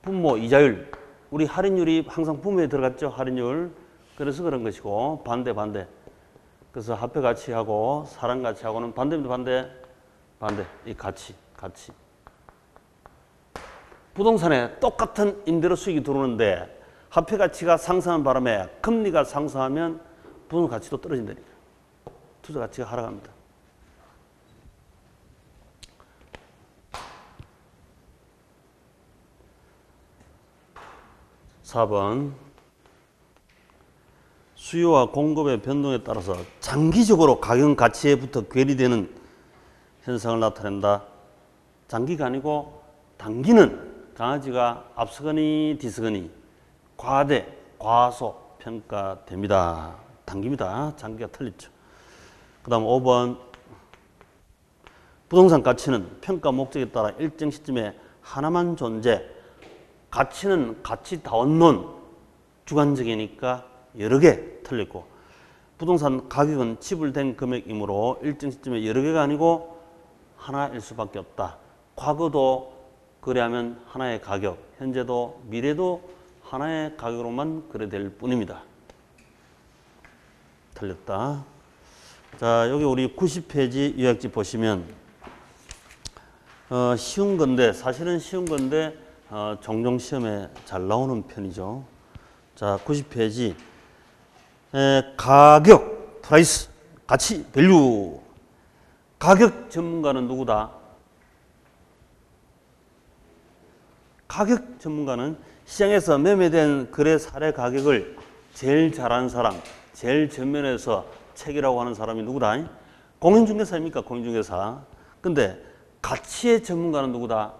분모, 이자율, 우리 할인율이 항상 분모에 들어갔죠, 할인율. 그래서 그런 것이고, 반대. 그래서 화폐 가치하고 사람 가치하고는 반대입니다, 반대. 이 가치. 부동산에 똑같은 임대료 수익이 들어오는데 화폐 가치가 상승한 바람에 금리가 상승하면 부동산 가치도 떨어진다니까. 투자 가치가 하락합니다. (4번) 수요와 공급의 변동에 따라서 장기적으로 가격 가치에부터 괴리되는 현상을 나타낸다. 장기가 아니고 단기는 강아지가 앞서거니 뒤서거니 과대, 과소 평가됩니다. 단기입니다. 장기가 틀렸죠. 그 다음 5번 부동산 가치는 평가 목적에 따라 일정 시점에 하나만 존재. 가치는 가치다운론 주관적이니까 여러 개 틀렸고, 부동산 가격은 지불된 금액이므로 일정 시점에 여러 개가 아니고 하나일 수밖에 없다. 과거도 거래하면 하나의 가격, 현재도 미래도 하나의 가격으로만 거래될 뿐입니다. 틀렸다. 자, 여기 우리 90페이지 요약지 보시면 쉬운 건데, 사실은 쉬운 건데 종종 시험에 잘 나오는 편이죠. 자, 90페이지 가격, 프라이스, 가치, 밸류. 가격 전문가는 누구다? 가격 전문가는 시장에서 매매된 거래 사례 가격을 제일 잘하는 사람, 제일 전면에서 체계라고 하는 사람이 누구다? 공인중개사입니까? 공인중개사. 근데 가치의 전문가는 누구다?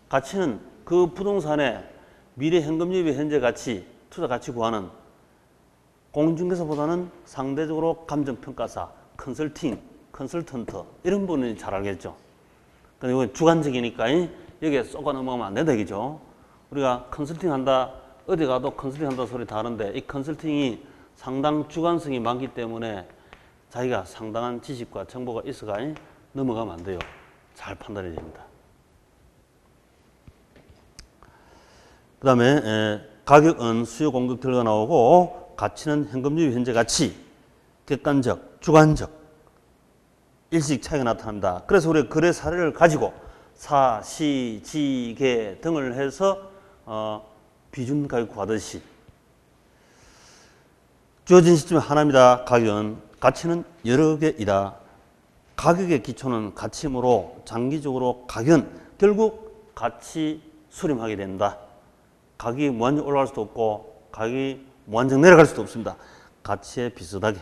가치는 그 부동산의 미래 현금유입 현재 가치, 투자 가치 구하는 공인중개사보다는 상대적으로 감정평가사, 컨설턴트 이런 분이 잘 알겠죠. 근데 이건 주관적이니까 여기에 쏘가 넘어가면 안 된다 이거죠. 우리가 컨설팅 한다, 어디 가도 컨설팅 한다 소리 다 하는데 이 컨설팅이 상당 주관성이 많기 때문에 자기가 상당한 지식과 정보가 있어가 넘어가면 안 돼요. 잘 판단해야 됩니다. 그 다음에 가격은 수요 공급 결과 나오고 가치는 현금 유입 현재 가치. 객관적, 주관적 일식 차이가 나타납니다. 그래서 우리가 거래 사례를 가지고 사, 시, 지, 계 등을 해서 비준 가격 구하듯이 주어진 시점이 하나입니다. 가치는 여러 개이다. 가격의 기초는 가치이므로 장기적으로 가격은 결국 가치 수렴하게 된다. 가격이 무한정 올라갈 수도 없고 가격이 무한정 내려갈 수도 없습니다. 가치에 비슷하게.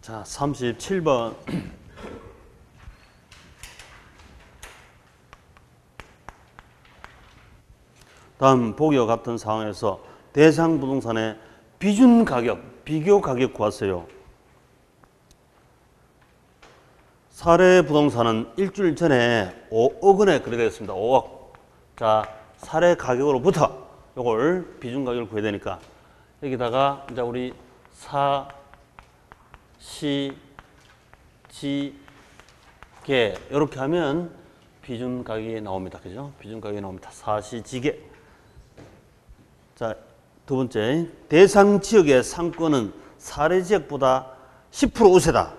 자, 37번. 다음 보기와 같은 상황에서 대상 부동산의 비준 가격, 비교 가격 구하세요. 사례 부동산은 일주일 전에 5억 원에 거래되었습니다. 5억. 자, 사례 가격으로부터 요걸 비준 가격을 구해야 되니까 여기다가 이제 우리 사, 시, 지, 계 이렇게 하면 비준 가격이 나옵니다. 그죠? 비준 가격이 나옵니다. 사, 시, 지, 계. 자, 두 번째. 대상 지역의 상권은 사례 지역보다 10% 우세다.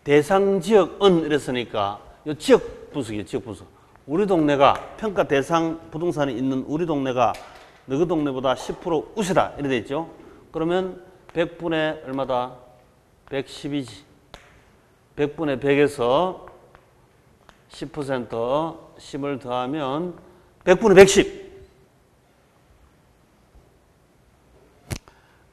대상 지역은 이랬으니까 이 지역 분석이에요. 지역 분석. 우리 동네가 평가 대상 부동산이 있는 우리 동네가 너희 동네보다 10% 우세다. 이래 돼 있죠. 그러면 100분의 얼마다? 110이지. 100분의 100에서 10% 10을 더하면 100분의 110.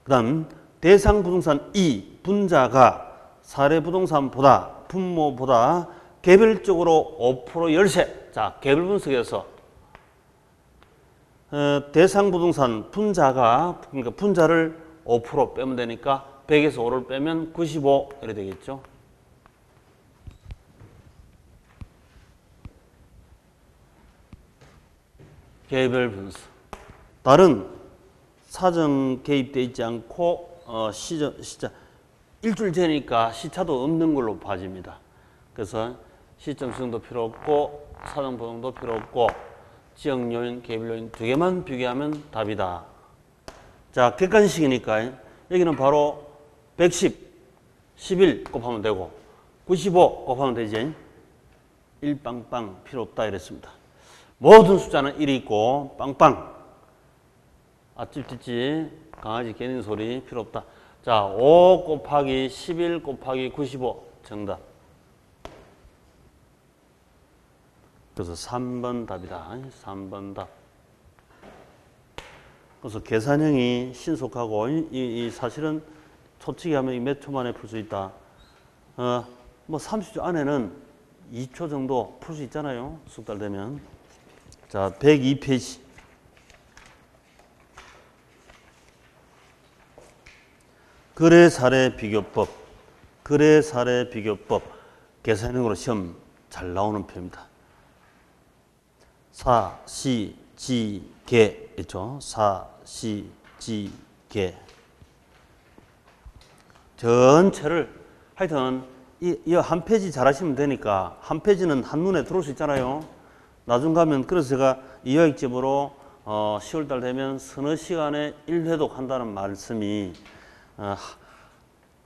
그 다음 대상 부동산 2 분자가 사례 부동산보다 분모보다 개별적으로 5% 열세. 자, 개별 분석에서 대상 부동산 분자가 그러니까 분자를 5% 빼면 되니까 100에서 5를 빼면 95 이렇게 되겠죠. 개별 분석. 다른 사정 개입되어 있지 않고 시차 일주일 전이니까 시차도 없는 걸로 봐집니다. 그래서 시점 수정도 필요 없고 사정 보정도 필요 없고 지역 요인, 개별 요인 두 개만 비교하면 답이다. 자, 객관식이니까 여기는 바로 110, 11 곱하면 되고 95 곱하면 되지. 1 빵빵 필요 없다 이랬습니다. 모든 숫자는 1이 있고 빵빵 아찔찌찌 강아지 개는 소리 필요 없다. 자, 5 곱하기 11 곱하기 95 정답. 그래서 3번 답이다. 3번 답. 그래서 계산형이 신속하고 이 사실은 솔직히 하면 몇 초 만에 풀 수 있다. 뭐 30초 안에는 2초 정도 풀 수 있잖아요. 숙달 되면. 자, 102페이지. 거래 사례 비교법. 거래 사례 비교법. 계산형으로 시험 잘 나오는 표입니다. 사, 시, 지, 계 있죠. 사, 시, 지, 계. 전체를 하여튼 이 한 페이지 잘 하시면 되니까 한 페이지는 한눈에 들어올 수 있잖아요. 나중 가면 그래서 제가 이화익집으로 10월달 되면 서너 시간에 1회독 한다는 말씀이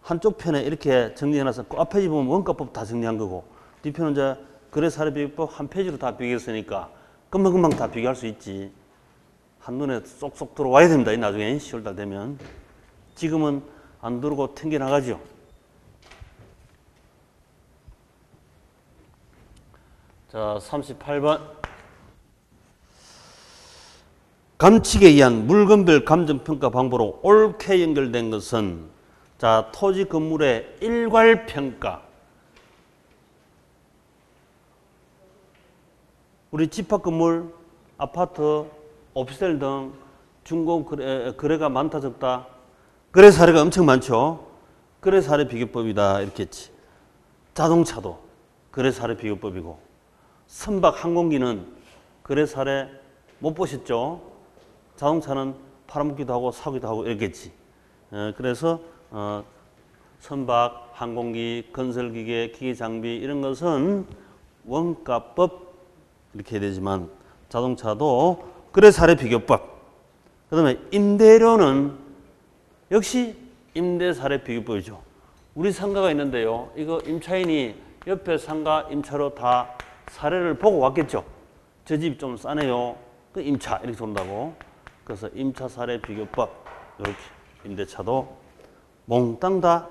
한쪽 편에 이렇게 정리해놔서 앞 페이지 보면 원가법 다 정리한 거고 뒤편은 이제 거래 사례 비교법 한 페이지로 다 비교했으니까 금방금방 다 비교할 수 있지. 한눈에 쏙쏙 들어와야 됩니다. 나중에 10월달 되면. 지금은 안 들어오고 튕겨나가죠. 자, 38번. 감칙에 의한 물건별 감정평가 방법으로 옳게 연결된 것은 자, 토지 건물의 일괄평가. 우리 집합건물, 아파트, 오피스텔 등 중고 거래가 많다 적다. 거래 사례가 엄청 많죠. 거래 사례 비교법이다 이렇게 했지. 자동차도 거래 사례 비교법이고 선박 항공기는 거래 사례 못 보셨죠? 자동차는 팔아먹기도 하고 사기도 하고 이렇게 했지. 그래서 선박, 항공기, 건설기계, 기계장비 이런 것은 원가법 이렇게 해야 되지만 자동차도 거래 사례 비교법 그 다음에 임대료는 역시 임대사례 비교법이죠. 우리 상가가 있는데요. 이거 임차인이 옆에 상가 임차로 다 사례를 보고 왔겠죠. 저 집 좀 싸네요. 그 임차 이렇게 들어온다고. 그래서 임차 사례 비교법 이렇게 임대차도 몽땅 다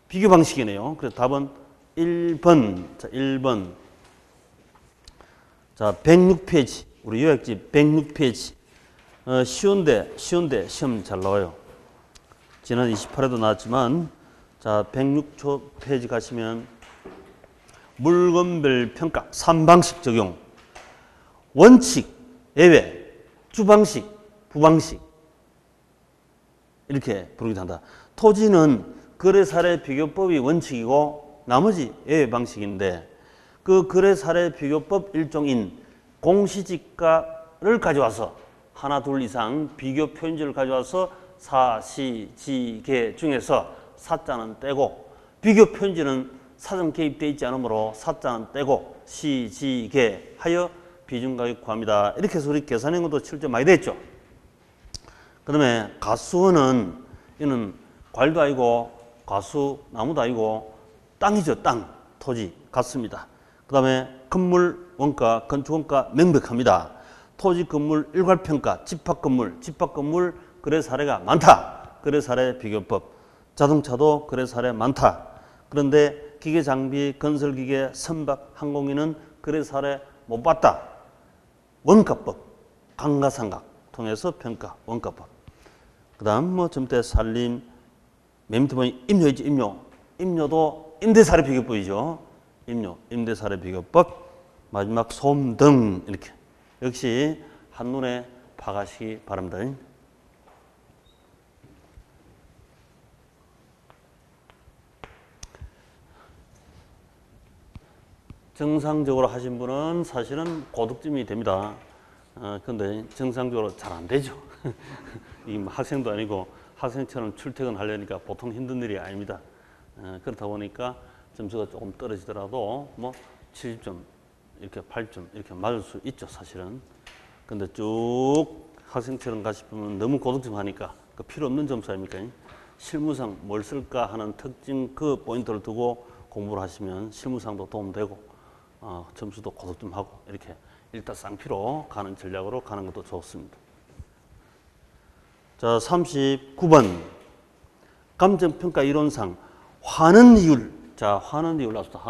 비교 방식이네요. 그래서 답은 1번. 자, 1번. 자, 106페이지. 우리 요약집 106페이지. 쉬운데 시험 잘 나와요. 지난 28회도 나왔지만, 자, 106페이지 가시면 물건별 평가 3방식 적용. 원칙, 예외, 주방식, 부방식. 이렇게 부르기도 한다. 토지는 거래사례 비교법이 원칙이고 나머지 예외 방식인데 그 거래사례 비교법 일종인 공시지가를 가져와서 하나, 둘 이상 비교 표현지를 가져와서 사, 시, 지, 계 중에서 사자는 떼고 비교 표현지는 사전 개입되어 있지 않으므로 사자는 떼고 시, 지, 계 하여 비중가격 구합니다. 이렇게 해서 우리 계산한 것도 실제 많이 됐죠. 그 다음에 가수원은 이는 과일도 아니고 가수 나무도 아니고 땅이죠. 땅, 토지 같습니다. 그 다음에 건물 원가, 건축 원가 명백합니다. 토지 건물 일괄평가, 집합건물 거래 사례가 많다. 거래 사례 비교법. 자동차도 거래 사례 많다. 그런데 기계 장비, 건설기계, 선박, 항공기는 거래 사례 못 봤다. 원가법, 감가상각 통해서 평가, 원가법. 그 다음 뭐 점대 살림, 맨 밑에 보니 임료 있지, 임료. 임료도 임대사례 비교법이죠. 임료, 임대사례 비교법. 마지막 소음 등 이렇게. 역시 한눈에 파가시기 바랍니다. 정상적으로 하신 분은 사실은 고득점이 됩니다. 그런데 정상적으로 잘 안 되죠. 이 학생도 아니고 학생처럼 출퇴근하려니까 보통 힘든 일이 아닙니다. 그렇다 보니까 점수가 조금 떨어지더라도 뭐 70점, 이렇게 8점 이렇게 맞을 수 있죠, 사실은. 근데 쭉 학생처럼 가시면 너무 고득점 하니까 그 필요 없는 점수 아닙니까? 실무상 뭘 쓸까 하는 특징 그 포인트를 두고 공부를 하시면 실무상도 도움되고 점수도 고득점 하고 이렇게 일타쌍피로 가는 전략으로 가는 것도 좋습니다. 자, 39번 감정평가 이론상 화는 이율. 자, 화는 이율 나왔습니다.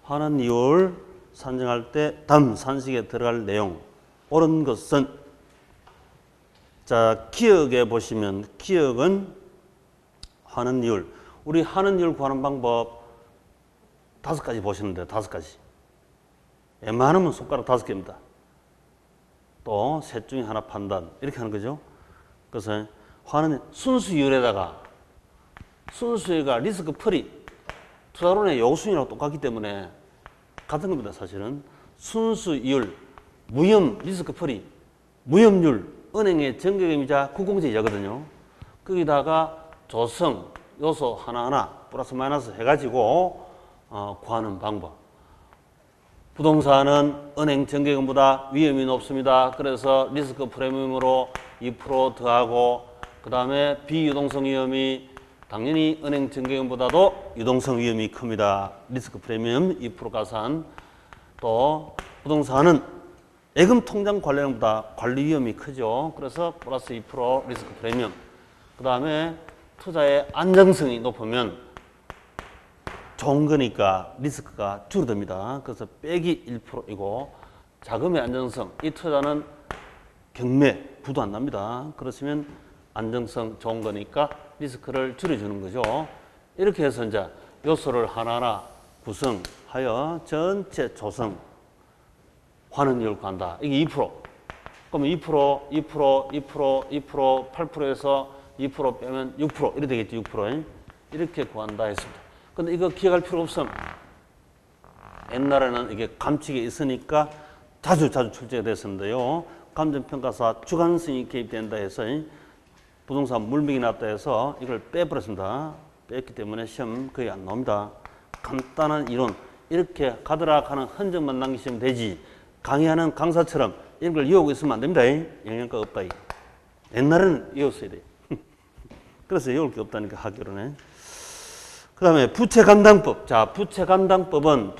화는 이율 산정할 때 다음 산식에 들어갈 내용. 옳은 것은, 자, 기억에 보시면 기억은 화는 이율. 우리 화는 이율 구하는 방법 5가지 보시는데 5가지. 웬만하면 손가락 5개입니다. 또 셋 중에 하나 판단 이렇게 하는 거죠. 그래서 화는 순수이율에다가 순수이가 리스크 프리 투자론의 요구순위랑 똑같기 때문에 같은 겁니다. 사실은 순수이율, 무염 리스크 프리, 무염률, 은행의 정기금이자 국공제 이자거든요. 거기다가 조성 요소 하나하나 플러스 마이너스 해가지고 구하는 방법. 부동산은 은행 정기금보다 위험이 높습니다. 그래서 리스크 프리미엄으로 2% 더하고 그 다음에 비유동성 위험이 당연히 은행 정기금보다도 유동성 위험이 큽니다. 리스크 프리미엄 2% 가산. 또 부동산은 예금 통장 관리형보다 관리 위험이 크죠. 그래서 플러스 2% 리스크 프리미엄. 그 다음에 투자의 안정성이 높으면 좋은 거니까 리스크가 줄어듭니다. 그래서 빼기 1%이고 자금의 안정성, 이 투자는 경매, 부도 안 납니다. 그렇으면 안정성 좋은 거니까 리스크를 줄여주는 거죠. 이렇게 해서 이제 요소를 하나하나 구성하여 전체 조성, 환원 이율 구한다. 이게 2%. 그럼 2%, 8%에서 2% 빼면 6%. 이렇게 되겠죠. 6%. 이렇게 구한다 했습니다. 근데 이거 기억할 필요 없음. 옛날에는 이게 감칙이 있으니까 자주 출제가 됐었는데요. 감정평가사 주관성이 개입된다 해서 부동산 물명이 났다 해서 이걸 빼버렸습니다. 뺐기 때문에 시험 거의 안 나옵니다. 간단한 이론, 이렇게 가더라 하는 흔적만 남기시면 되지. 강의하는 강사처럼 이런 걸 이어오고 있으면 안 됩니다. 영양가 없다. 옛날에는 이었어야 돼. 그래서 이을 게 없다니까 학교로네. 그 다음에 부채감당법. 자, 부채감당법은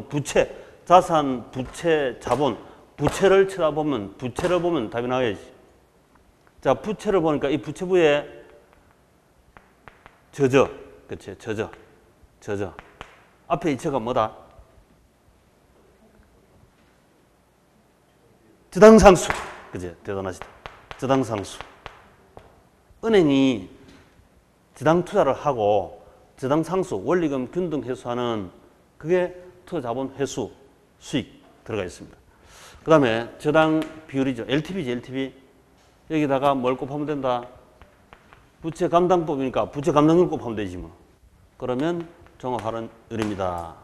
부채, 자산, 부채, 자본, 부채를 쳐다보면, 부채를 보면 답이 나와야지. 자, 부채를 보니까 이 부채부에 저저, 그치, 저저. 앞에 이 저가 뭐다? 저당상수. 그치, 대단하시다. 저당상수. 은행이 저당 투자를 하고 저당상수, 원리금 균등 회수하는 그게 투자자본 회수 수익 들어가 있습니다. 그 다음에 저당 비율이죠. LTV지, LTV. 여기다가 뭘 곱하면 된다? 부채 감당법이니까 부채 감당률 곱하면 되지 뭐. 그러면 종합할인율입니다.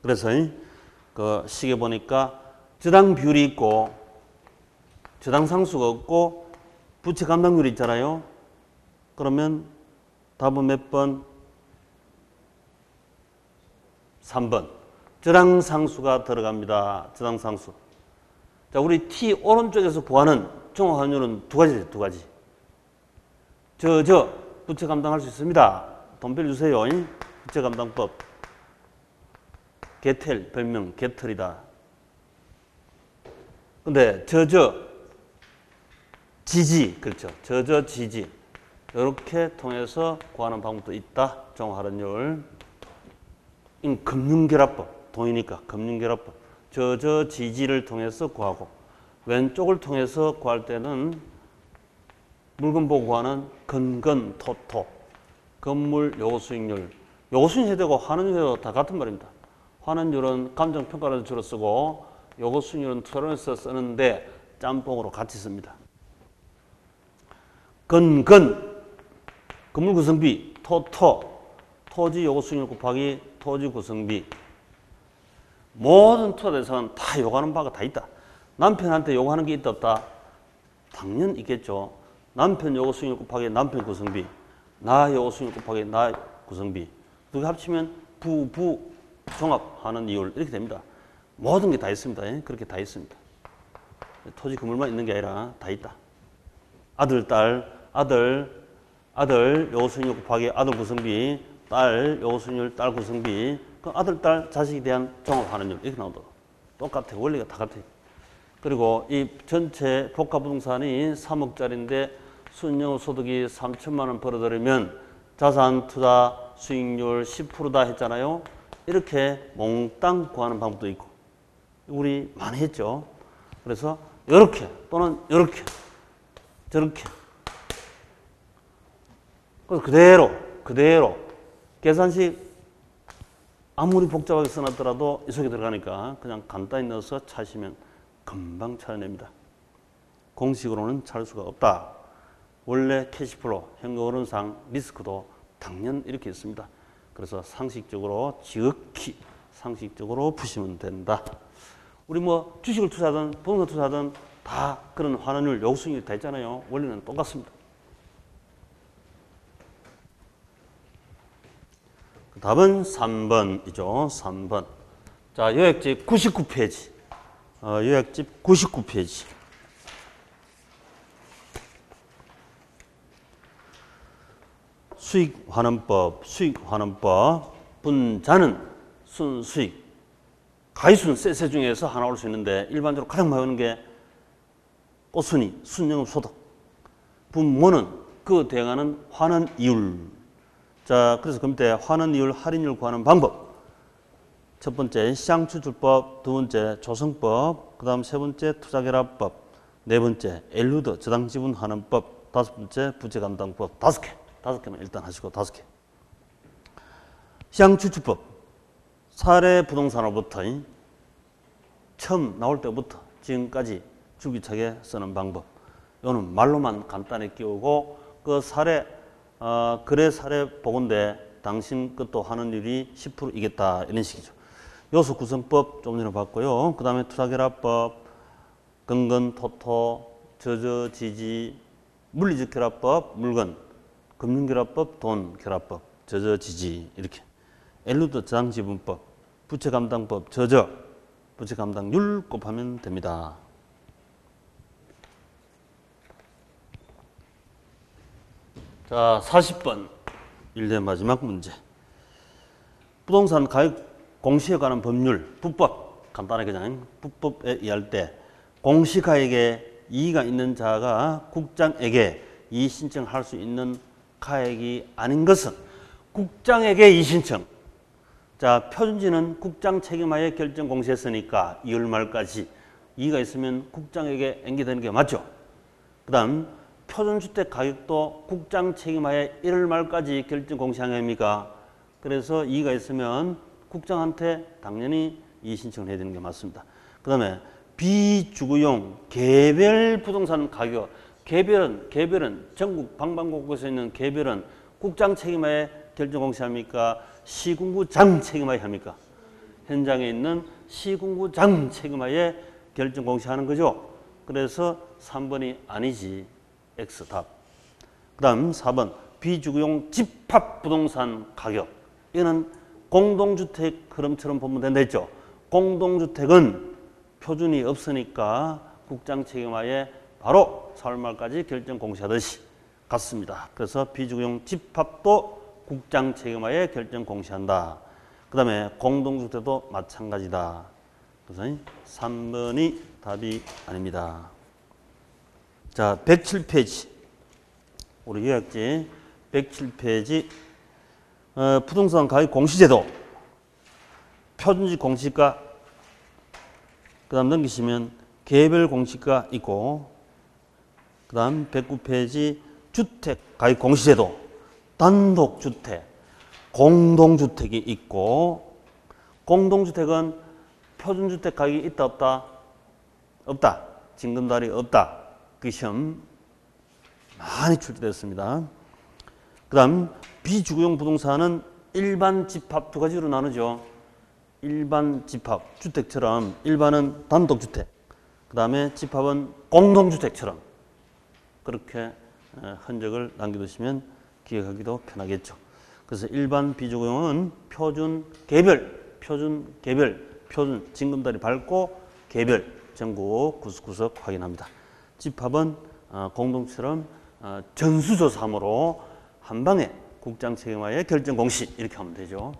그래서 그 시계 보니까 저당 비율이 있고 저당 상수가 없고 부채 감당률이 있잖아요. 그러면 답은 몇 번? 3번. 저당 상수가 들어갑니다. 저당 상수. 자, 우리 T 오른쪽에서 구하는 종합환율은 두 가지죠, 두 가지. 부채 감당할 수 있습니다. 돈 빌려주세요. 부채 감당법. 개텔, 별명 개털이다. 근데 지지, 그렇죠. 지지. 이렇게 통해서 구하는 방법도 있다. 종합환율. 금융결합법. 돈이니까 금융결합법. 지지를 통해서 구하고 왼쪽을 통해서 구할 때는 물건 보고 구하는 토토. 건물 요구수익률. 요구수익률 해되고 환원율 다 같은 말입니다. 환원율은 감정평가를 주로 쓰고 요구수익률은 투자론에서 쓰는데 짬뽕으로 같이 씁니다. 건물 구성비, 토지 요구수익률 곱하기 토지 구성비. 모든 투자대상은 다 요구하는 바가 다 있다. 남편한테 요구하는 게 있다 없다? 당연히 있겠죠. 남편 요구수익률 곱하기 남편 구성비, 나 요구수익률 곱하기 나 구성비. 두 개 합치면 부부 종합하는 이율 이렇게 됩니다. 모든 게 다 있습니다. 그렇게 다 있습니다. 토지 건물만 있는 게 아니라 다 있다. 아들 요구수익률 곱하기 아들 구성비, 딸 요구수익률 딸 구성비. 그 아들, 딸, 자식에 대한 종합환원율 이렇게 나오더라고. 똑같아. 원리가 다 같아. 그리고 이 전체 복합부동산이 3억짜리인데 순영소득이 3천만 원 벌어들이면 자산 투자 수익률 10%다 했잖아요. 이렇게 몽땅 구하는 방법도 있고 우리 많이 했죠. 그래서 이렇게 또는 이렇게 저렇게 그래서 그대로 계산식 아무리 복잡하게 써놨더라도 이 속에 들어가니까 그냥 간단히 넣어서 차시면 금방 찾아냅니다. 공식으로는 찾을 수가 없다. 원래 캐시플로, 현금흐름상 리스크도 당연 이렇게 있습니다. 그래서 상식적으로 지극히 상식적으로 푸시면 된다. 우리 뭐 주식을 투자하든 부동산 투자하든 다 그런 환원율, 요구수익률 다 있잖아요. 원리는 똑같습니다. 답은 3번이죠. 3번. 자, 요약집 99페이지. 요약집 99페이지. 수익환원법. 분자는 순수익. 가위순 세세 중에서 하나 올 수 있는데 일반적으로 가장 많이 오는 게 꽃순이, 순영업소득. 분모는 그 대응하는 환원이율. 자, 그래서 그때 환원이율, 할인율 구하는 방법. 첫 번째 시장추출법, 두 번째 조성법, 그 다음 세 번째 투자결합법, 네 번째 엘루드 저당지분환원법, 다섯 번째 부채감당법. 다섯 개만 일단 하시고 다섯 개. 시장추출법. 사례 부동산으로부터 처음 나올 때부터 지금까지 줄기차게 쓰는 방법. 이거는 말로만 간단히 끼우고 그 사례 거래 사례 보건데 당신 것도 환원율이 10%이겠다 이런 식이죠. 요소 구성법 좀 전에 봤고요. 그 다음에 투자결합법, 토토, 지지, 물리적 결합법, 물건, 금융결합법, 돈결합법, 지지 이렇게. 엘루드 저당지분법, 부채감당법, 부채 감당률 곱하면 됩니다. 자, 40번 1대 마지막 문제. 부동산 가격 공시에 관한 법률, 부법, 간단하게 그냥 부법에 의할 때 공시가액에 이의가 있는 자가 국장에게 이의 신청할 수 있는 가액이 아닌 것은 국장에게 이의 신청. 자, 표준지는 국장 책임하에 결정 공시했으니까 2월 말까지 이의가 있으면 국장에게 연기되는 게 맞죠. 그 다음 표준주택 가격도 국장 책임하에 1월 말까지 결정 공시합니까? 그래서 이의가 있으면 국장한테 당연히 이의 신청을 해야 되는 게 맞습니다. 그 다음에 비주거용 개별 부동산 가격, 개별은 전국 방방곡곡에 있는 개별은 국장 책임하에 결정 공시합니까? 시군구장 책임하에 합니까? 현장에 있는 시군구장 책임하에 결정 공시하는 거죠. 그래서 3번이 아니지. X 답. 그 다음 4번 비주거용 집합 부동산 가격. 이거는 공동주택 흐름처럼 보면 된다 했죠. 공동주택은 표준이 없으니까 국장 책임하에 바로 4월 말까지 결정 공시하듯이 같습니다. 그래서 비주거용 집합도 국장 책임하에 결정 공시한다. 그 다음에 공동주택도 마찬가지다. 그래서 3번이 답이 아닙니다. 자, 107페이지. 우리 요약지 107페이지 부동산 가격 공시제도 표준지 공시가 그 다음 넘기시면 개별 공시가 있고 그 다음 109페이지 주택 가격 공시제도 단독주택 공동주택이 있고 공동주택은 표준주택 가격이 있다 없다? 없다. 징검다리 없다. 그 시험 많이 출제됐습니다. 그 다음 비주거용 부동산은 일반 집합 두 가지로 나누죠. 일반 집합, 주택처럼 일반은 단독주택, 그 다음에 집합은 공동주택처럼 그렇게 흔적을 남겨두시면 기억하기도 편하겠죠. 그래서 일반 비주거용은 표준 징검다리 밟고 개별 전국 구석구석 확인합니다. 집합은 공동처럼 전수조사함으로 한 방에 국장 책임하에 결정 공시 이렇게 하면 되죠.